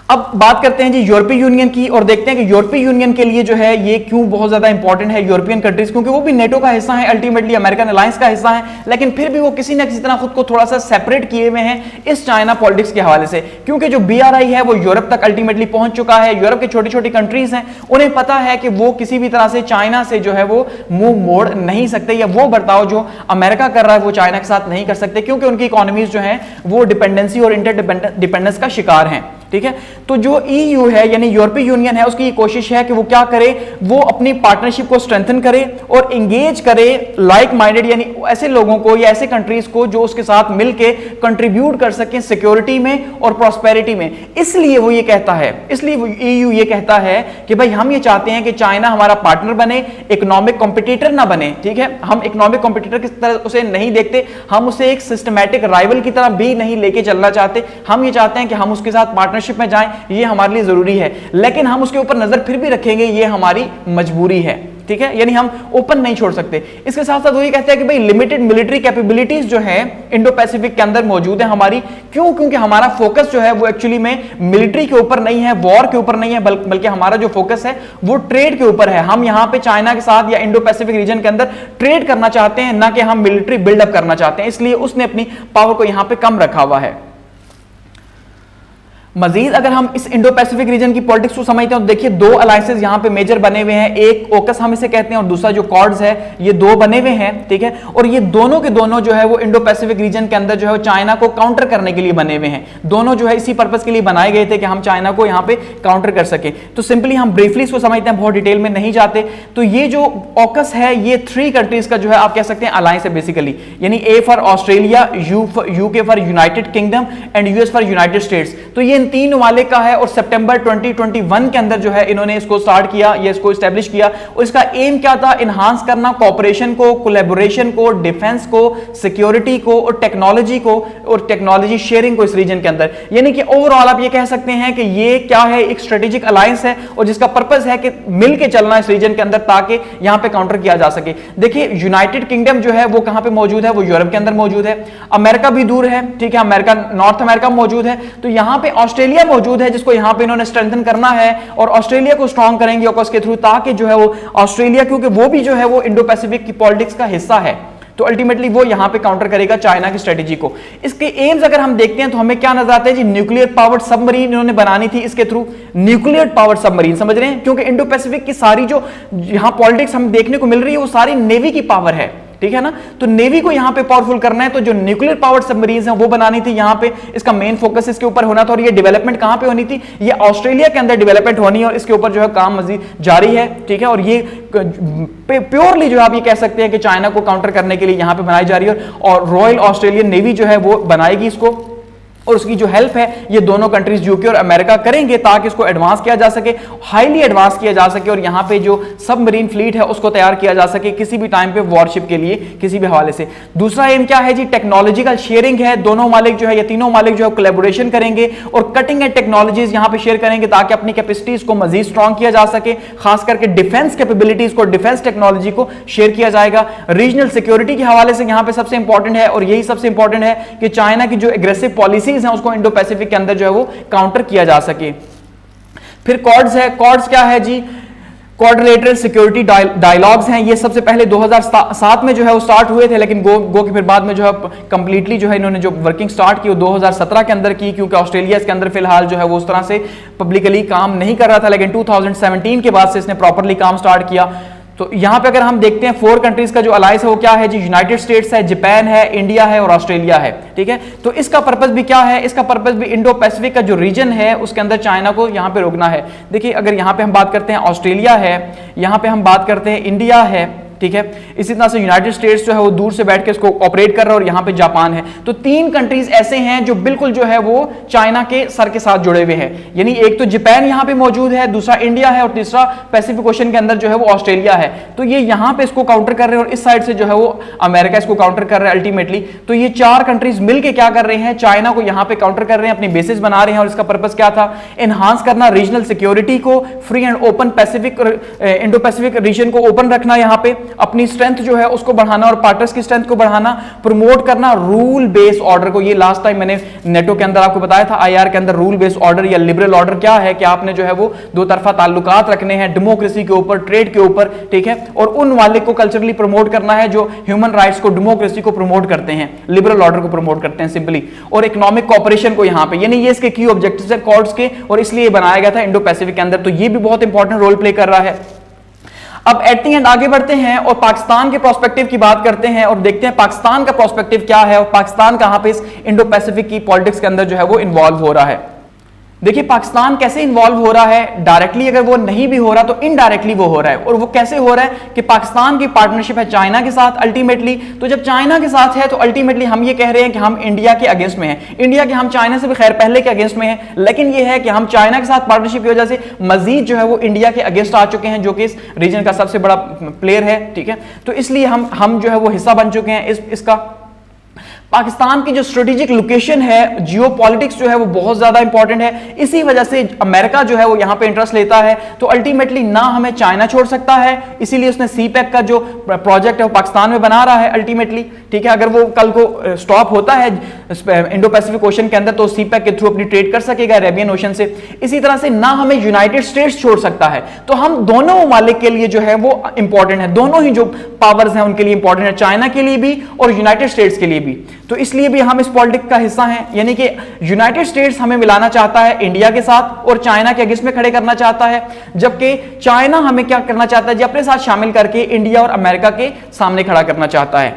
Speaker 1: अब बात करते हैं जी यूरोपीय यूनियन की, और देखते हैं कि यूरोपीय यूनियन के लिए जो है ये क्यों बहुत ज्यादा इंपॉर्टेंट है यूरोपियन कंट्रीज, क्योंकि वो भी नेटो का हिस्सा है, अल्टीमेटली अमेरिकन अलायंस का हिस्सा है, लेकिन फिर भी वो किसी ना किसी तरह खुद को थोड़ा सा सेपरेट किए हुए हैं इस चाइना पॉलिटिक्स के हवाले से, क्योंकि जो बीआरआई है वो यूरोप तक अल्टीमेटली पहुंच चुका है। यूरोप के छोटी छोटी कंट्रीज हैं, उन्हें पता है कि वो किसी भी तरह से चाइना से जो है वो मुंह मोड़ नहीं सकते, या वो बर्ताव जो अमेरिका कर रहा है वो चाइना के साथ नहीं कर सकते, क्योंकि उनकी इकोनॉमीज जो है वो डिपेंडेंसी और इंटरडिपेंडेंस का शिकार हैं। ठीक है, तो जो ईयू है यानी यूरोपीय यूनियन है, उसकी कोशिश है कि वो क्या करे, वो अपनी पार्टनरशिप को स्ट्रेंथन करे और इंगेज करे लाइक माइंडेड, यानी ऐसे लोगों को या ऐसे कंट्रीज को जो उसके साथ मिलके कंट्रीब्यूट कर सकें सिक्योरिटी में और प्रॉस्पेरिटी में। इसलिए वो ये कहता है, इसलिए ईयू ये कहता है कि भाई हम ये चाहते हैं कि चाइना हमारा पार्टनर बने, इकोनॉमिक कॉम्पिटिटर ना बने। ठीक है, हम इकोनॉमिक कॉम्पिटिटर की तरह उसे नहीं देखते, हम उसे एक सिस्टमैटिक राइवल की तरह भी नहीं लेके चलना चाहते। हम ये चाहते हैं कि हम उसके साथ पार्टनरशिप में जाएं, ये हमारे लिए जरूरी है, लेकिन हम उसके ऊपर नजर फिर भी रखेंगे, ये हमारी मजबूरी है। ठीक है, यानी हम ओपन नहीं छोड़ सकते। इसके साथ साथ वो ये कहते हैं कि भाई लिमिटेड मिलिट्री कैपेबिलिटीज जो है इंडो पैसिफिक के अंदर मौजूद है हमारी, क्यों? क्योंकि हमारा फोकस जो है वो एक्चुअली में मिलिट्री के ऊपर नहीं है, वॉर के ऊपर नहीं है, बल्कि हमारा जो फोकस है वो ट्रेड के ऊपर है। हम यहां पे चाइना के साथ या इंडो पैसिफिक रीजन के अंदर ट्रेड करना चाहते हैं, ना कि हम मिलिट्री बिल्डअप करना चाहते हैं, इसलिए उसने अपनी पावर को यहां पे कम रखा हुआ है। मजीद अगर हम इस इंडो पैसिफिक रीजन की पॉलिटिक्स को समझते हैं तो देखिए दो अलायंसेस यहां पे मेजर बने हुए हैं, एक ओकस हम इसे कहते हैं और दूसरा जो कॉर्ड्स है, ये दो बने हुए हैं। ठीक है, और ये दोनों के दोनों जो है वो इंडो पैसिफिक रीजन के अंदर जो है वो चाइना को काउंटर करने के लिए बने हुए हैं। दोनों जो है इसी पर्पस के लिए बनाए गए थे कि हम चाइना को यहां पे काउंटर कर सके। तो सिंपली हम ब्रीफली इसको समझते हैं, बहुत डिटेल में नहीं जाते। तो ये जो ओकस है ये 3 कंट्रीज का जो है आप कह सकते हैं अलायंस है बेसिकली, यानी A for Australia, UK for United kingdom and US for United states. तो ये इन 3 वाले का है, और सितंबर 2021 के अंदर जो है इन्होंने इसको स्टार्ट किया, ये इसको एस्टेब्लिश किया, और इसका एम क्या था? इनहांस करना कोऑपरेशन को, कोलैबोरेशन को, डिफेंस को, सिक्योरिटी को और टेक्नोलॉजी को और टेक्नोलॉजी शेयरिंग को इस रीजन के अंदर। यानी कि ओवरऑल आप ये कह सकते हैं कि ये क्या है, एक स्ट्रेटेजिक अलायंस है और जिसका पर्पस है कि मिलके चलना इस रीजन के अंदर ताकि यहां पे काउंटर किया जा सके। देखिए यूनाइटेड किंगडम जो है वो कहां पे मौजूद है? वो यूरोप के अंदर मौजूद है। अमेरिका भी दूर है, ठीक है, अमेरिका नॉर्थ अमेरिका मौजूद है। तो यहां पे ऑस्ट्रेलिया मौजूद है जिसको यहां पे इन्होंने स्ट्रेंथन करना है, और ऑस्ट्रेलिया को स्ट्रांग करेंगे ओकस के थ्रू, ताकि जो है वो ऑस्ट्रेलिया, क्योंकि वो भी जो है वो इंडो पैसिफिक की पॉलिटिक्स का हिस्सा है, तो अल्टीमेटली वो यहां पे काउंटर करेगा चाइना की स्ट्रेटेजी को। इसके एम्स अगर हम देखते हैं तो हमें क्या नजर आता है जी? न्यूक्लियर पावर्ड सबमरीन इन्होंने बनानी थी इसके थ्रू, न्यूक्लियर पावर्ड सबमरीन, समझ रहे हैं? क्योंकि इंडो पैसिफिक की सारी जो यहां पॉलिटिक्स हम देखने को मिल रही है वो सारी नेवी की पावर है, ठीक है ना? तो नेवी को यहां पे पावरफुल करना है, तो जो न्यूक्लियर पावर्ड सबमरीन्स हैं वो बनानी थी यहां पे, इसका मेन फोकस इसके ऊपर होना था। और ये डेवलपमेंट कहां पे होनी थी? ये ऑस्ट्रेलिया के अंदर डेवलपमेंट होनी है, और इसके ऊपर जो है काम मजीद जारी है, ठीक है। और ये प्योरली जो आप ये कह सकते हैं कि चाइना को काउंटर करने के लिए यहां पे बनाई जा रही है, और रॉयल ऑस्ट्रेलियन नेवी जो है वो बनाएगी इसको, और उसकी जो हेल्प है ये दोनों कंट्रीज यूके और अमेरिका करेंगे ताकि इसको एडवांस किया जा सके, हाईली एडवांस किया जा सके, और यहां पे जो सबमरीन फ्लीट है उसको तैयार किया जा सके किसी भी टाइम पे वॉरशिप के लिए किसी भी हवाले से। दूसरा एम क्या है जी? टेक्नोलॉजिकल शेयरिंग है। दोनों मालिक जो है या तीनों मालिक जो है कोलैबोरेशन करेंगे और कटिंग एज टेक्नोलॉजीज यहां पे शेयर करेंगे ताकि अपनी कैपेसिटीज को मजीद स्ट्रॉन्ग किया जा सके, खास करके डिफेंस कैपेबिलिटीज को, डिफेंस टेक्नोलॉजी को शेयर किया जाएगा। रीजनल सिक्योरिटी के हवाले से यहां पे सबसे इंपॉर्टेंट है, और यही सबसे इंपॉर्टेंट है कि चाइना की जो एग्रेसिव पॉलिसीज है उसको इंडो पैसिफिक के अंदर जो है वो काउंटर किया जा सके। फिर कॉर्ड्स है। कॉर्ड्स क्या है जी? क्वाड्रिलेटरल सिक्योरिटी डायलॉग्स हैं, ये सबसे पहले 2007 में जो है वो स्टार्ट हुए थे, लेकिन गो के फिर बाद में जो है कंप्लीटली जो है इन्होंने जो वर्किंग स्टार्ट की वो 2017 के अंदर की, क्योंकि ऑस्ट्रेलिया इसके अंदर फिलहाल जो है वो उस तरह से पब्लिकली काम नहीं कर रहा था, लेकिन 2017 के बाद से इसने प्रॉपरली काम स्टार्ट किया। तो यहां पे अगर हम देखते हैं 4 कंट्रीज का जो अलायंस है वो क्या है जी, यूनाइटेड स्टेट्स है, जापान है, इंडिया है और ऑस्ट्रेलिया है, ठीक है। तो इसका पर्पस भी क्या है, इसका पर्पस भी इंडो पैसिफिक का जो रीजन है उसके अंदर चाइना को यहां पे रोकना है। देखिए अगर यहां पे हम बात करते हैं ऑस्ट्रेलिया है, यहां पे हम बात करते हैं इंडिया है, ठीक है, इसी तरह से यूनाइटेड स्टेट्स जो है वो दूर से बैठ के इसको ऑपरेट कर रहा है और यहां पे जापान है। तो 3 कंट्रीज ऐसे हैं जो बिल्कुल जो है वो चाइना के सर के साथ जुड़े हुए हैं, यानी एक तो जापान यहां पे मौजूद है, दूसरा इंडिया है और तीसरा पैसिफिक ओशन के अंदर जो है वो ऑस्ट्रेलिया है। तो ये यहां पे इसको काउंटर कर रहे हैं और इस साइड से जो है वो अमेरिका इसको काउंटर कर रहा है अल्टीमेटली। तो ये 4 कंट्रीज मिलकर क्या कर रहे हैं, चाइना को यहां पे काउंटर कर रहे हैं, अपनी बेसिस बना रहे हैं। और इसका पर्पस क्या था, एनहांस करना रीजनल सिक्योरिटी को, free and open Pacific Indo Pacific region को ओपन रखना, यहां पे अपनी स्ट्रेंथ जो है उसको बढ़ाना और पार्टनर्स की स्ट्रेंथ को बढ़ाना, प्रमोट करना रूल बेस्ड ऑर्डर को। ये लास्ट टाइम मैंने नेटो के अंदर आपको बताया था, आईआर के अंदर रूल बेस्ड ऑर्डर या लिबरल ऑर्डर क्या है कि आपने जो है वो दो तरफा ताल्लुकात रखने हैं, डेमोक्रेसी के ऊपर, ट्रेड के ऊपर, ठीक है, और उन वाले को कल्चरली प्रमोट करना है जो ह्यूमन राइट्स को, डेमोक्रेसी को प्रमोट करते हैं, लिबरल ऑर्डर को प्रमोट करते हैं सिंपली, और इकोनॉमिक कॉपरेशन को यहां पे, यानी ये इसके की ऑब्जेक्टिव्स है क्वाड्स के, और इसलिए बनाया गया था इंडो पैसिफिक के अंदर। तो ये भी बहुत इंपॉर्टेंट रोल प्ले कर रहा है। अब एट द एंड आगे बढ़ते हैं और पाकिस्तान के प्रोस्पेक्टिव की बात करते हैं और देखते हैं पाकिस्तान का प्रोस्पेक्टिव क्या है और पाकिस्तान कहां पे इस इंडो पैसिफिक की पॉलिटिक्स के अंदर जो है वो इन्वॉल्व हो रहा है। देखिए पाकिस्तान कैसे इन्वॉल्व हो रहा है, डायरेक्टली अगर वो नहीं भी हो रहा तो इनडायरेक्टली वो हो रहा है। और वो कैसे हो रहा है कि पाकिस्तान की पार्टनरशिप है चाइना के साथ अल्टीमेटली। तो जब चाइना के साथ है तो अल्टीमेटली हम ये कह रहे हैं कि हम इंडिया के अगेंस्ट में हैं, इंडिया के हम चाइना से भी खैर पहले के अगेंस्ट में हैं, लेकिन ये है कि हम चाइना के साथ पार्टनरशिप की वजह से मजीद जो है वो इंडिया के अगेंस्ट आ चुके हैं, जो कि इस रीजन का सबसे बड़ा प्लेयर है, ठीक है। तो इसलिए हम जो है वो हिस्सा बन चुके हैं इसका। पाकिस्तान की जो स्ट्रेटेजिक लोकेशन है, जियो पॉलिटिक्स जो है वो बहुत ज्यादा इंपॉर्टेंट है, इसी वजह से अमेरिका जो है वो यहां पे इंटरेस्ट लेता है। तो अल्टीमेटली ना हमें चाइना छोड़ सकता है, इसीलिए उसने सीपैक का जो प्रोजेक्ट है वो पाकिस्तान में बना रहा है अल्टीमेटली, ठीक है। अगर वो कल को स्टॉप होता है इंडो पैसिफिक ओशन के अंदर तो सीपैक के थ्रू अपनी ट्रेड कर सकेगा अरेबियन ओशन से। इसी तरह से ना हमें यूनाइटेड स्टेट्स छोड़ सकता है। तो हम दोनों ममालिक के लिए जो है वो इंपॉर्टेंट है, दोनों ही जो पावर्स हैं उनके लिए इंपॉर्टेंट है, चाइना के लिए भी और यूनाइटेड स्टेट्स के लिए भी। तो इसलिए भी हम इस पॉलिटिक्स का हिस्सा हैं, यानी कि यूनाइटेड स्टेट्स हमें मिलाना चाहता है इंडिया के साथ और चाइना के अगेंस्ट में खड़े करना चाहता है, जबकि चाइना हमें क्या करना चाहता है जी, अपने साथ शामिल करके इंडिया और अमेरिका के सामने खड़ा करना चाहता है।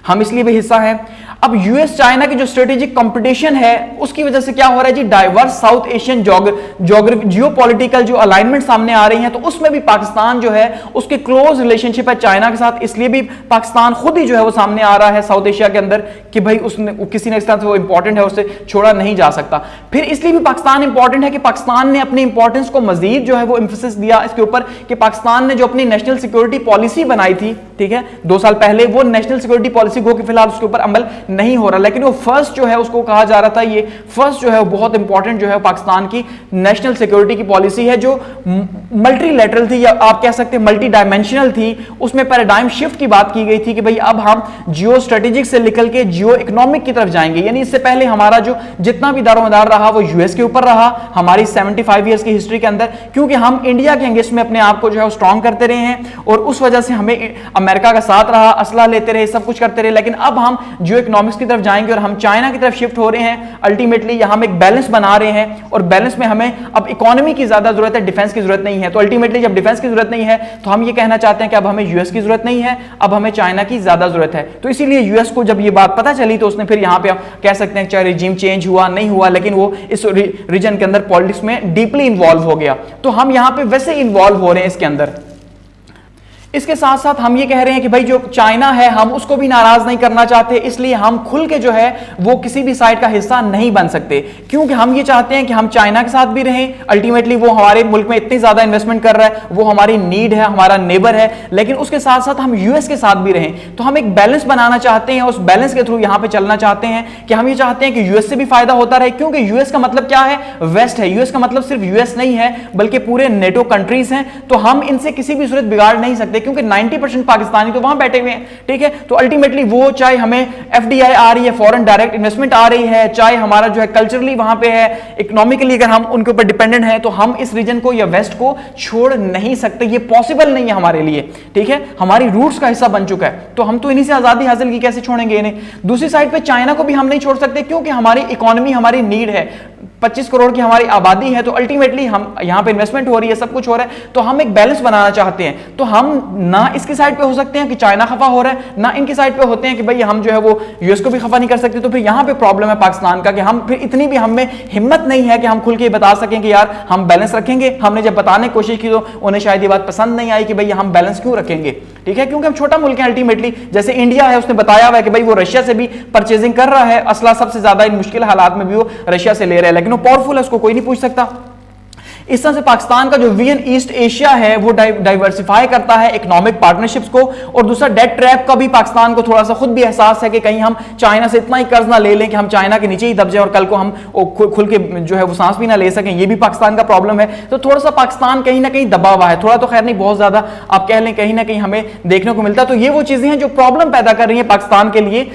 Speaker 1: हम इसलिए भी हिस्सा हैं। अब यूएस चाइना की जो स्ट्रेटेजिक कंपटीशन है उसकी वजह से क्या हो रहा है जी, डाइवर्स साउथ एशियन जियोपॉलिटिकल जो अलाइनमेंट सामने आ रही हैं, तो उसमें भी पाकिस्तान जो है उसके क्लोज रिलेशनशिप है चाइना के साथ। इसलिए भी पाकिस्तान खुद ही जो है वो सामने आ रहा है साउथ एशिया के अंदर कि भाई उसने किसी न किसी तरह से वो इंपॉर्टेंट है, उससे छोड़ा नहीं जा सकता। फिर इसलिए भी पाकिस्तान इंपॉर्टेंट है कि पाकिस्तान ने अपनी इंपॉर्टेंस को मजीद जो है वो एम्फेसिस दिया इसके ऊपर कि पाकिस्तान ने जो अपनी नेशनल सिक्योरिटी पॉलिसी बनाई थी, ठीक है, 2 साल पहले, वो नेशनल सिक्योरिटी पॉलिसी गो कि फिलहाल उसके ऊपर अमल नहीं हो रहा, लेकिन वो फर्स्ट जो है उसको कहा जा रहा था, ये फर्स्ट जो है बहुत इंपॉर्टेंट जो है पाकिस्तान की नेशनल सिक्योरिटी की पॉलिसी है जो मल्टीलैटरल थी या आप कह सकते हैं मल्टी डायमेंशनल थी। उसमें पैराडाइम शिफ्ट की बात की गई थी कि भाई अब हम जियो स्ट्रेटेजिक से निकल के जियो इकोनॉमिक की तरफ जाएंगे, यानी इससे पहले हमारा जो जितना भी दारोमदार रहा वो यूएस के ऊपर रहा हमारी 75 ईयर्स की हिस्ट्री के अंदर, क्योंकि हम इंडिया के अगेंस्ट में अपने आप को जो है स्ट्रॉन्ग करते रहे हैं और उस वजह से हमें अमेरिका का साथ रहा, असला लेते रहे, सब कुछ करते रहे। लेकिन अब हम जियो इकोनॉमिक्स की तरफ जाएंगे और हम चाइना की तरफ शिफ्ट हो रहे हैं। अल्टीमेटली यहां हम एक बैलेंस बना रहे हैं और बैलेंस में हमें अब इकोनॉमी की ज्यादा जरूरत है, डिफेंस की जरूरत नहीं है। तो अल्टीमेटली जब डिफेंस की जरूरत नहीं है तो हम ये कहना चाहते हैं कि अब हमें यूएस की जरूरत नहीं है, अब हमें चाइना की ज्यादा जरूरत है। तो इसीलिए यूएस को जब ये बात पता चली तो उसने फिर यहां पे हम कह सकते हैं चाहे रिजीम चेंज हुआ नहीं हुआ, लेकिन वो इस रीजन के अंदर पॉलिटिक्स में डीपली इन्वॉल्व हो गया। तो हम यहां पे वैसे इन्वॉल्व हो रहे हैं इसके अंदर। इसके साथ साथ हम ये कह रहे हैं कि भाई जो चाइना है हम उसको भी नाराज नहीं करना चाहते, इसलिए हम खुल के जो है वो किसी भी साइड का हिस्सा नहीं बन सकते, क्योंकि हम ये चाहते हैं कि हम चाइना के साथ भी रहें। अल्टीमेटली वो हमारे मुल्क में इतनी ज्यादा इन्वेस्टमेंट कर रहा है, वो हमारी नीड है, हमारा नेबर है, लेकिन उसके साथ साथ हम यूएस के साथ भी रहें। तो हम एक बैलेंस बनाना चाहते हैं, उस बैलेंस के थ्रू यहां पे चलना चाहते हैं कि हम ये चाहते हैं कि यूएस से भी फायदा होता रहे, क्योंकि यूएस का मतलब क्या है, वेस्ट है। यूएस का मतलब सिर्फ यूएस नहीं है बल्कि पूरे नेटो कंट्रीज हैं। तो हम इनसे किसी भी सूरत बिगाड़ नहीं सकते क्योंकि 90% पाकिस्तानी तो वहां बैठे हुए हैं, ठीक है। तो अल्टीमेटली वो चाहे हमें एफडीआई आ रही है, फॉरेन डायरेक्ट इन्वेस्टमेंट आ रही है, चाहे हमारा जो है कल्चरली वहां पे है, इकोनॉमिकली अगर हम उनके ऊपर डिपेंडेंट हैं, तो हम इस रीजन को या वेस्ट को छोड़ नहीं सकते, ये पॉसिबल नहीं है हमारे लिए, ठीक है। हमारी रूट्स का हिस्सा बन चुका है, तो हम तो इन्हीं से आजादी हासिल की, कैसे छोड़ेंगे इन्हें। दूसरी साइड पे चाइना को भी हम नहीं छोड़ सकते, क्योंकि हमारी इकोनॉमी हमारी नीड है, 25 करोड़ की हमारी आबादी है, तो अल्टीमेटली हम यहां पे इन्वेस्टमेंट हो रही है, सब कुछ हो रहा है, तो हम एक बैलेंस बनाना चाहते हैं। तो हम ना इसकी साइड पे हो सकते हैं कि चाइना खफा हो रहा है, ना इनकी साइड पे होते हैं कि भाई हम जो है वो यूएस को भी खफा नहीं कर सकते। तो फिर यहां पे प्रॉब्लम है पाकिस्तान का कि हम फिर इतनी भी हम में हिम्मत नहीं है कि हम खुल के बता सकें कि यार हम बैलेंस रखेंगे। हमने जब बताने की कोशिश की तो उन्हें शायद ये बात पसंद नहीं आई कि भाई हम बैलेंस क्यों रखेंगे, ठीक है, क्योंकि हम छोटा मुल्क है अल्टीमेटली। जैसे इंडिया है, उसने बताया हुआ है कि भाई वो रशिया से भी परचेजिंग कर रहा है, असला सबसे ज्यादा इन मुश्किल हालात में भी वो रशिया से ले रहा है, लेकिन वो पावरफुल है, उसको कोई नहीं पूछ सकता। इस तरह से पाकिस्तान का जो विजन ईस्ट एशिया है वो डाइवर्सिफाई करता है इकोनॉमिक पार्टनरशिप्स को। और दूसरा डेट ट्रैप का भी पाकिस्तान को थोड़ा सा खुद भी एहसास है कि कहीं हम चाइना से इतना ही कर्ज ना ले लें कि हम चाइना के नीचे ही दब जाए और कल को हम खुल के जो है वो सांस भी ना ले सकें, ये भी पाकिस्तान का प्रॉब्लम है। तो थोड़ा सा पाकिस्तान कहीं ना कहीं दबा हुआ है, थोड़ा तो खैर नहीं, बहुत ज्यादा आप कह लें कहीं ना कहीं हमें देखने को मिलता है। तो ये वो चीजें हैं जो प्रॉब्लम पैदा कर रही है पाकिस्तान के लिए,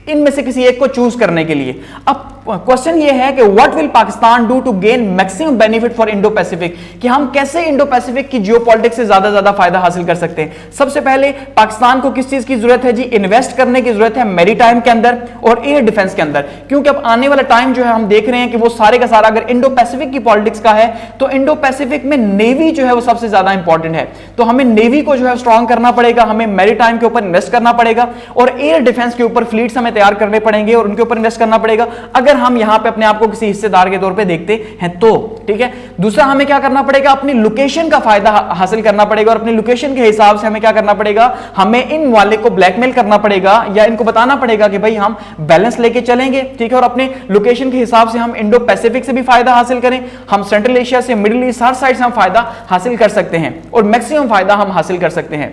Speaker 1: इनमें से किसी एक को चूज करने के लिए। अब क्वेश्चन ये है कि what will Pakistan do to gain maximum benefit for Indo Pacific, कि हम कैसे इंडो पैसिफिक की जियोपॉलिटिक्स से ज्यादा फायदा हासिल कर सकते हैं। सबसे पहले पाकिस्तान को किस चीज की जरूरत है जी, इन्वेस्ट करने की जरूरत है मैरीटाइम के अंदर और एयर डिफेंस के अंदर, क्योंकि अब आने वाला टाइम जो है हम देख रहे हैं कि वो सारे का सारा अगर इंडो पैसिफिक की पॉलिटिक्स का है तो इंडो पैसिफिक में नेवी जो है वो सबसे ज्यादा इंपॉर्टेंट है। तो हमें नेवी को जो है स्ट्रॉन्ग करना पड़ेगा, हमें मैरीटाइम के ऊपर इन्वेस्ट करना पड़ेगा और एयर डिफेंस के ऊपर फ्लीट्स हमें तैयार करने पड़ेंगे और उनके ऊपर इन्वेस्ट करना पड़ेगा, अगर हम यहां पे अपने को किसी हिस्सेदार के तौर पे देखते हैं तो, ठीक है। दूसरा हमें क्या करना पड़ेगा, अपनी लोकेशन का फायदा हासिल करना पड़ेगा और अपनी लोकेशन के हिसाब से हमें क्या करना पड़ेगा, हमें इन वाले को ब्लैकमेल करना पड़ेगा या इनको बताना पड़ेगा कि भाई हम बैलेंस लेके चलेंगे, ठीक है, और अपने लोकेशन के हिसाब से हम इंडो पैसिफिक से भी फायदा हासिल करें, हम सेंट्रल एशिया से, मिडिल ईस्ट, हर साइड से हम फायदा हासिल कर सकते हैं और मैक्सिमम फायदा हम हासिल कर सकते हैं।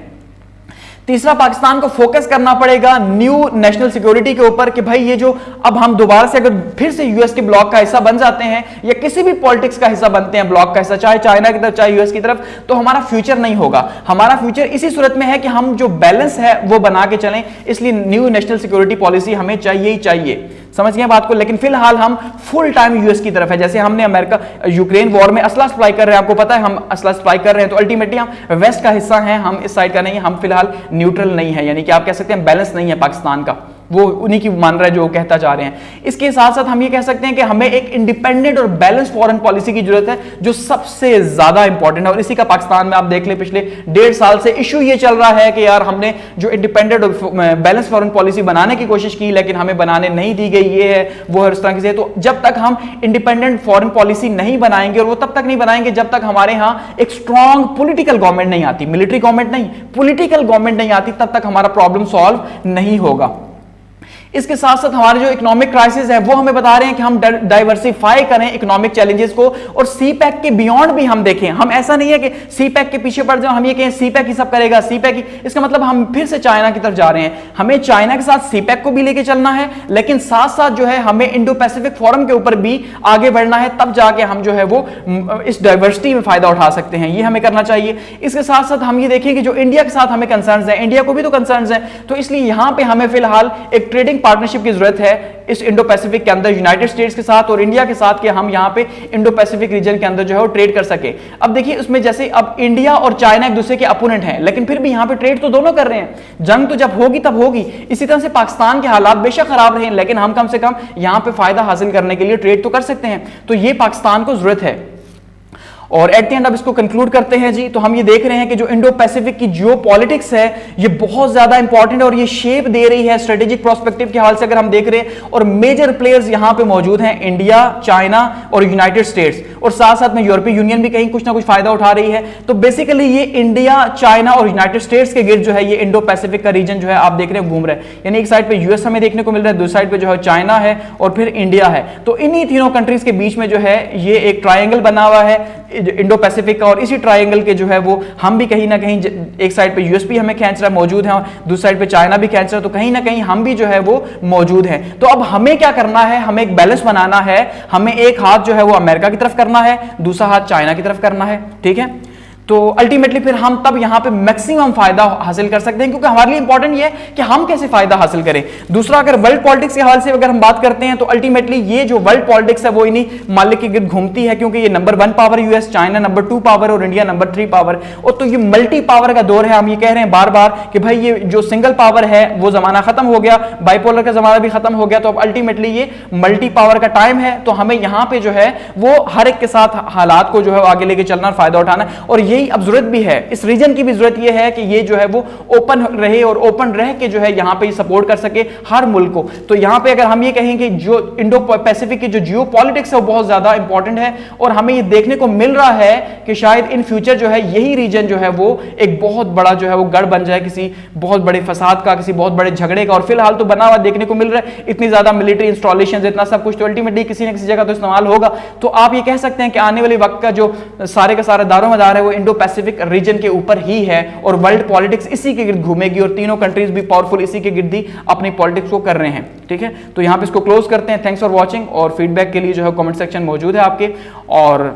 Speaker 1: तीसरा, पाकिस्तान को फोकस करना पड़ेगा न्यू नेशनल सिक्योरिटी के ऊपर कि भाई ये जो अब हम दोबारा से अगर फिर से यूएस के ब्लॉक का हिस्सा बन जाते हैं या किसी भी पॉलिटिक्स का हिस्सा बनते हैं, ब्लॉक का हिस्सा, चाहे चाइना की तरफ चाहे यूएस की तरफ, तो हमारा फ्यूचर नहीं होगा। हमारा फ्यूचर इसी सूरत में है कि हम जो बैलेंस है वो बना के चलें, इसलिए न्यू नेशनल सिक्योरिटी पॉलिसी हमें चाहिए ही चाहिए। समझ गए बात को। लेकिन फिलहाल हम फुल टाइम यूएस की तरफ है, जैसे हमने अमेरिका यूक्रेन वॉर में असला सप्लाई कर रहे हैं, आपको पता है हम असला सप्लाई कर रहे हैं, तो अल्टीमेटली हम वेस्ट का हिस्सा हैं, हम इस साइड का नहीं है, हम फिलहाल न्यूट्रल नहीं है, यानी कि आप कह सकते हैं बैलेंस नहीं है पाकिस्तान का, वो उन्हीं की मान रहा है जो कहता जा रहे हैं। इसके साथ साथ हम ये कह सकते हैं कि हमें एक इंडिपेंडेंट और बैलेंस फॉरेन पॉलिसी की जरूरत है, जो सबसे ज्यादा इंपॉर्टेंट है। और इसी का पाकिस्तान में आप देख ले पिछले 1.5 साल से इशू ये चल रहा है कि यार हमने जो इंडिपेंडेंट और बैलेंस फॉरेन पॉलिसी बनाने की कोशिश की, लेकिन हमें बनाने नहीं दी गई, ये है वो है, उस तरह से। तो जब तक हम इंडिपेंडेंट फॉरेन पॉलिसी नहीं बनाएंगे, और वो तब तक नहीं बनाएंगे जब तक हमारे यहां एक स्ट्रॉन्ग पॉलिटिकल गवर्नमेंट नहीं आती, मिलिट्री गवर्नमेंट नहीं, पॉलिटिकल गवर्नमेंट नहीं आती, तब तक हमारा प्रॉब्लम सॉल्व नहीं होगा। इसके साथ साथ हमारे जो इकोनॉमिक क्राइसिस है वो हमें बता रहे हैं कि हम डाइवर्सिफाई करें इकोनॉमिक चैलेंजेस को, और सीपैक के बियॉन्ड भी हम देखें। हम ऐसा नहीं है कि सीपैक के पीछे पड़ जाओ, हम ये कहें सीपैक ही सब करेगा, सीपैक ही, इसका मतलब हम फिर से चाइना की तरफ जा रहे हैं। हमें चाइना के साथ सीपैक को भी लेके चलना है, लेकिन साथ साथ जो है हमें इंडो पैसिफिक फोरम के ऊपर भी आगे बढ़ना है, तब जाके हम जो है वो इस डाइवर्सिटी में फायदा उठा सकते हैं, ये हमें करना चाहिए। इसके साथ साथ हम ये देखें कि जो इंडिया के साथ हमें कंसर्न्स हैं, इंडिया को भी तो कंसर्न्स हैं, तो इसलिए यहां पे हमें फिलहाल एक ट्रेडिंग पार्टनरशिप की जरूरत है इस इंडो पैसिफिक के अंदर, यूनाइटेड स्टेट्स के साथ और इंडिया के साथ, कि हम यहां पे इंडो पैसिफिक रीजन के अंदर जो है वो ट्रेड कर सके। अब देखिए उसमें जैसे अब इंडिया और चाइना एक दूसरे के अपोनेंट हैं, लेकिन फिर भी यहां पे ट्रेड तो दोनों कर रहे हैं, जंग तो जब होगी तब होगी। इसी तरह से पाकिस्तान के हालात बेशक खराब रहे, लेकिन हम कम से कम यहां पे फायदा हासिल करने के लिए ट्रेड तो कर सकते हैं, तो ये पाकिस्तान को जरूरत है। और एट द एंड अब इसको कंक्लूड करते हैं जी, तो हम ये देख रहे हैं कि जो इंडो पैसिफिक की जियोपॉलिटिक्स है ये बहुत ज्यादा इंपॉर्टेंट और ये शेप दे रही है स्ट्रेटेजिक प्रोस्पेक्टिव के हाल से अगर हम देख रहे हैं, और मेजर प्लेयर्स यहां पे मौजूद हैं, इंडिया, चाइना और यूनाइटेड स्टेट्स, और साथ साथ में यूरोपीय यूनियन भी कहीं कुछ ना कुछ फायदा उठा रही है। तो बेसिकली ये इंडिया, चाइना और यूनाइटेड स्टेट्स के गिर्द जो है ये इंडो पैसिफिक का रीजन जो है आप देख रहे हैं घूम रहे हैं, यानी एक साइड पे यूएस हमें देखने को मिल रहा है, दूसरी साइड पे जो है चाइना है और फिर इंडिया है। तो इन्हीं तीनों कंट्रीज के बीच में जो है ये एक ट्रायंगल बना हुआ है इंडो पैसिफिक का, और इसी ट्रायंगल के जो है वो हम भी कहीं ना कहीं, एक साइड पे यूएस भी हमें खींच रहा है, मौजूद है, दूसरी साइड पे चाइना भी खींच रहा है, तो कहीं ना कहीं हम भी जो है वो मौजूद हैं। तो अब हमें क्या करना है, हमें एक बैलेंस बनाना है, हमें एक हाथ जो है वो अमेरिका की तरफ करना है, दूसरा हाथ चाइना की तरफ करना है, ठीक है। तो अल्टीमेटली फिर हम तब यहां पे मैक्सिमम फायदा हासिल कर सकते हैं, क्योंकि हमारे लिए इंपॉर्टेंट ये है कि हम कैसे फायदा हासिल करें। दूसरा, अगर वर्ल्ड पॉलिटिक्स के हवाले से अगर हम बात करते हैं तो अल्टीमेटली ये जो वर्ल्ड पॉलिटिक्स है वो इन्हीं मालिक के गिर्द घूमती है, क्योंकि ये number 1 power US, China number 2 power और इंडिया नंबर 3 पावर। और तो ये मल्टी पावर का दौर है। हम ये कह रहे हैं बार बार कि भाई ये जो सिंगल पावर है वो जमाना खत्म हो गया, बाइपोलर का जमाना भी खत्म हो गया, तो अब अल्टीमेटली ये मल्टी पावर का टाइम है। तो हमें यहां पे जो है वो हर एक के साथ हालात को जो है आगे लेके चलना, फायदा उठाना, और यही अब जरूरत भी है। इस रीजन की भी जरूरत ये है कि ये जो है वो ओपन रहे और ओपन रह के जो है यहां पे सपोर्ट कर सके हर मुल्क को। तो यहां पे अगर हम ये कहेंगे जो इंडो पैसिफिक की जो जियो पॉलिटिक्स है वो बहुत ज्यादा इंपॉर्टेंट है, और हमें ये देखने को मिल रहा है कि शायद इन फ्यूचर जो है यही रीजन जो है वो एक बहुत बड़ा जो है वो गढ़ बन जाए किसी बहुत बड़े फसाद का, किसी बहुत बड़े झगड़े का। और फिलहाल तो बना हुआ देखने को मिल रहा है, इतनी ज्यादा मिलिट्री इंस्टॉलेशन, इतना सब कुछ, तो अल्टीमेटली किसी न किसी जगह तो इस्तेमाल होगा। तो आप ये कह सकते हैं कि आने वाले वक्त का जो सारे का सारा दारोमदार है वो इंडो पैसिफिक रीजन के ऊपर ही है, और वर्ल्ड पॉलिटिक्स इसी के गिर्द घूमेगी, और तीनों कंट्रीज भी पावरफुल इसी के गिर्द ही अपनी पॉलिटिक्स को कर रहे हैं। ठीक है, तो यहां पे इसको क्लोज करते हैं। थैंक्स फॉर वॉचिंग, और फीडबैक के लिए जो है कमेंट सेक्शन मौजूद है आपके। और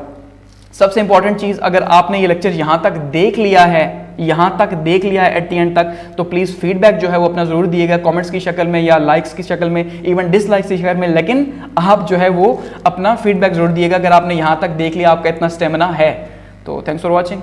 Speaker 1: सबसे इंपॉर्टेंट चीज, अगर आपने ये लेक्चर यहां तक देख लिया है एट दी एंड तक, तो प्लीज फीडबैक जो है वो अपना जरूर दिएगा कमेंट्स की शक्ल में या लाइक्स की शक्ल में, इवन डिसलाइक्स की शक्ल में, लेकिन आप जो है वो अपना फीडबैक जरूर दिएगा अगर आपने यहां तक देख लिया, आपका इतना स्टेमिना है। तो थैंक्स फॉर वॉचिंग।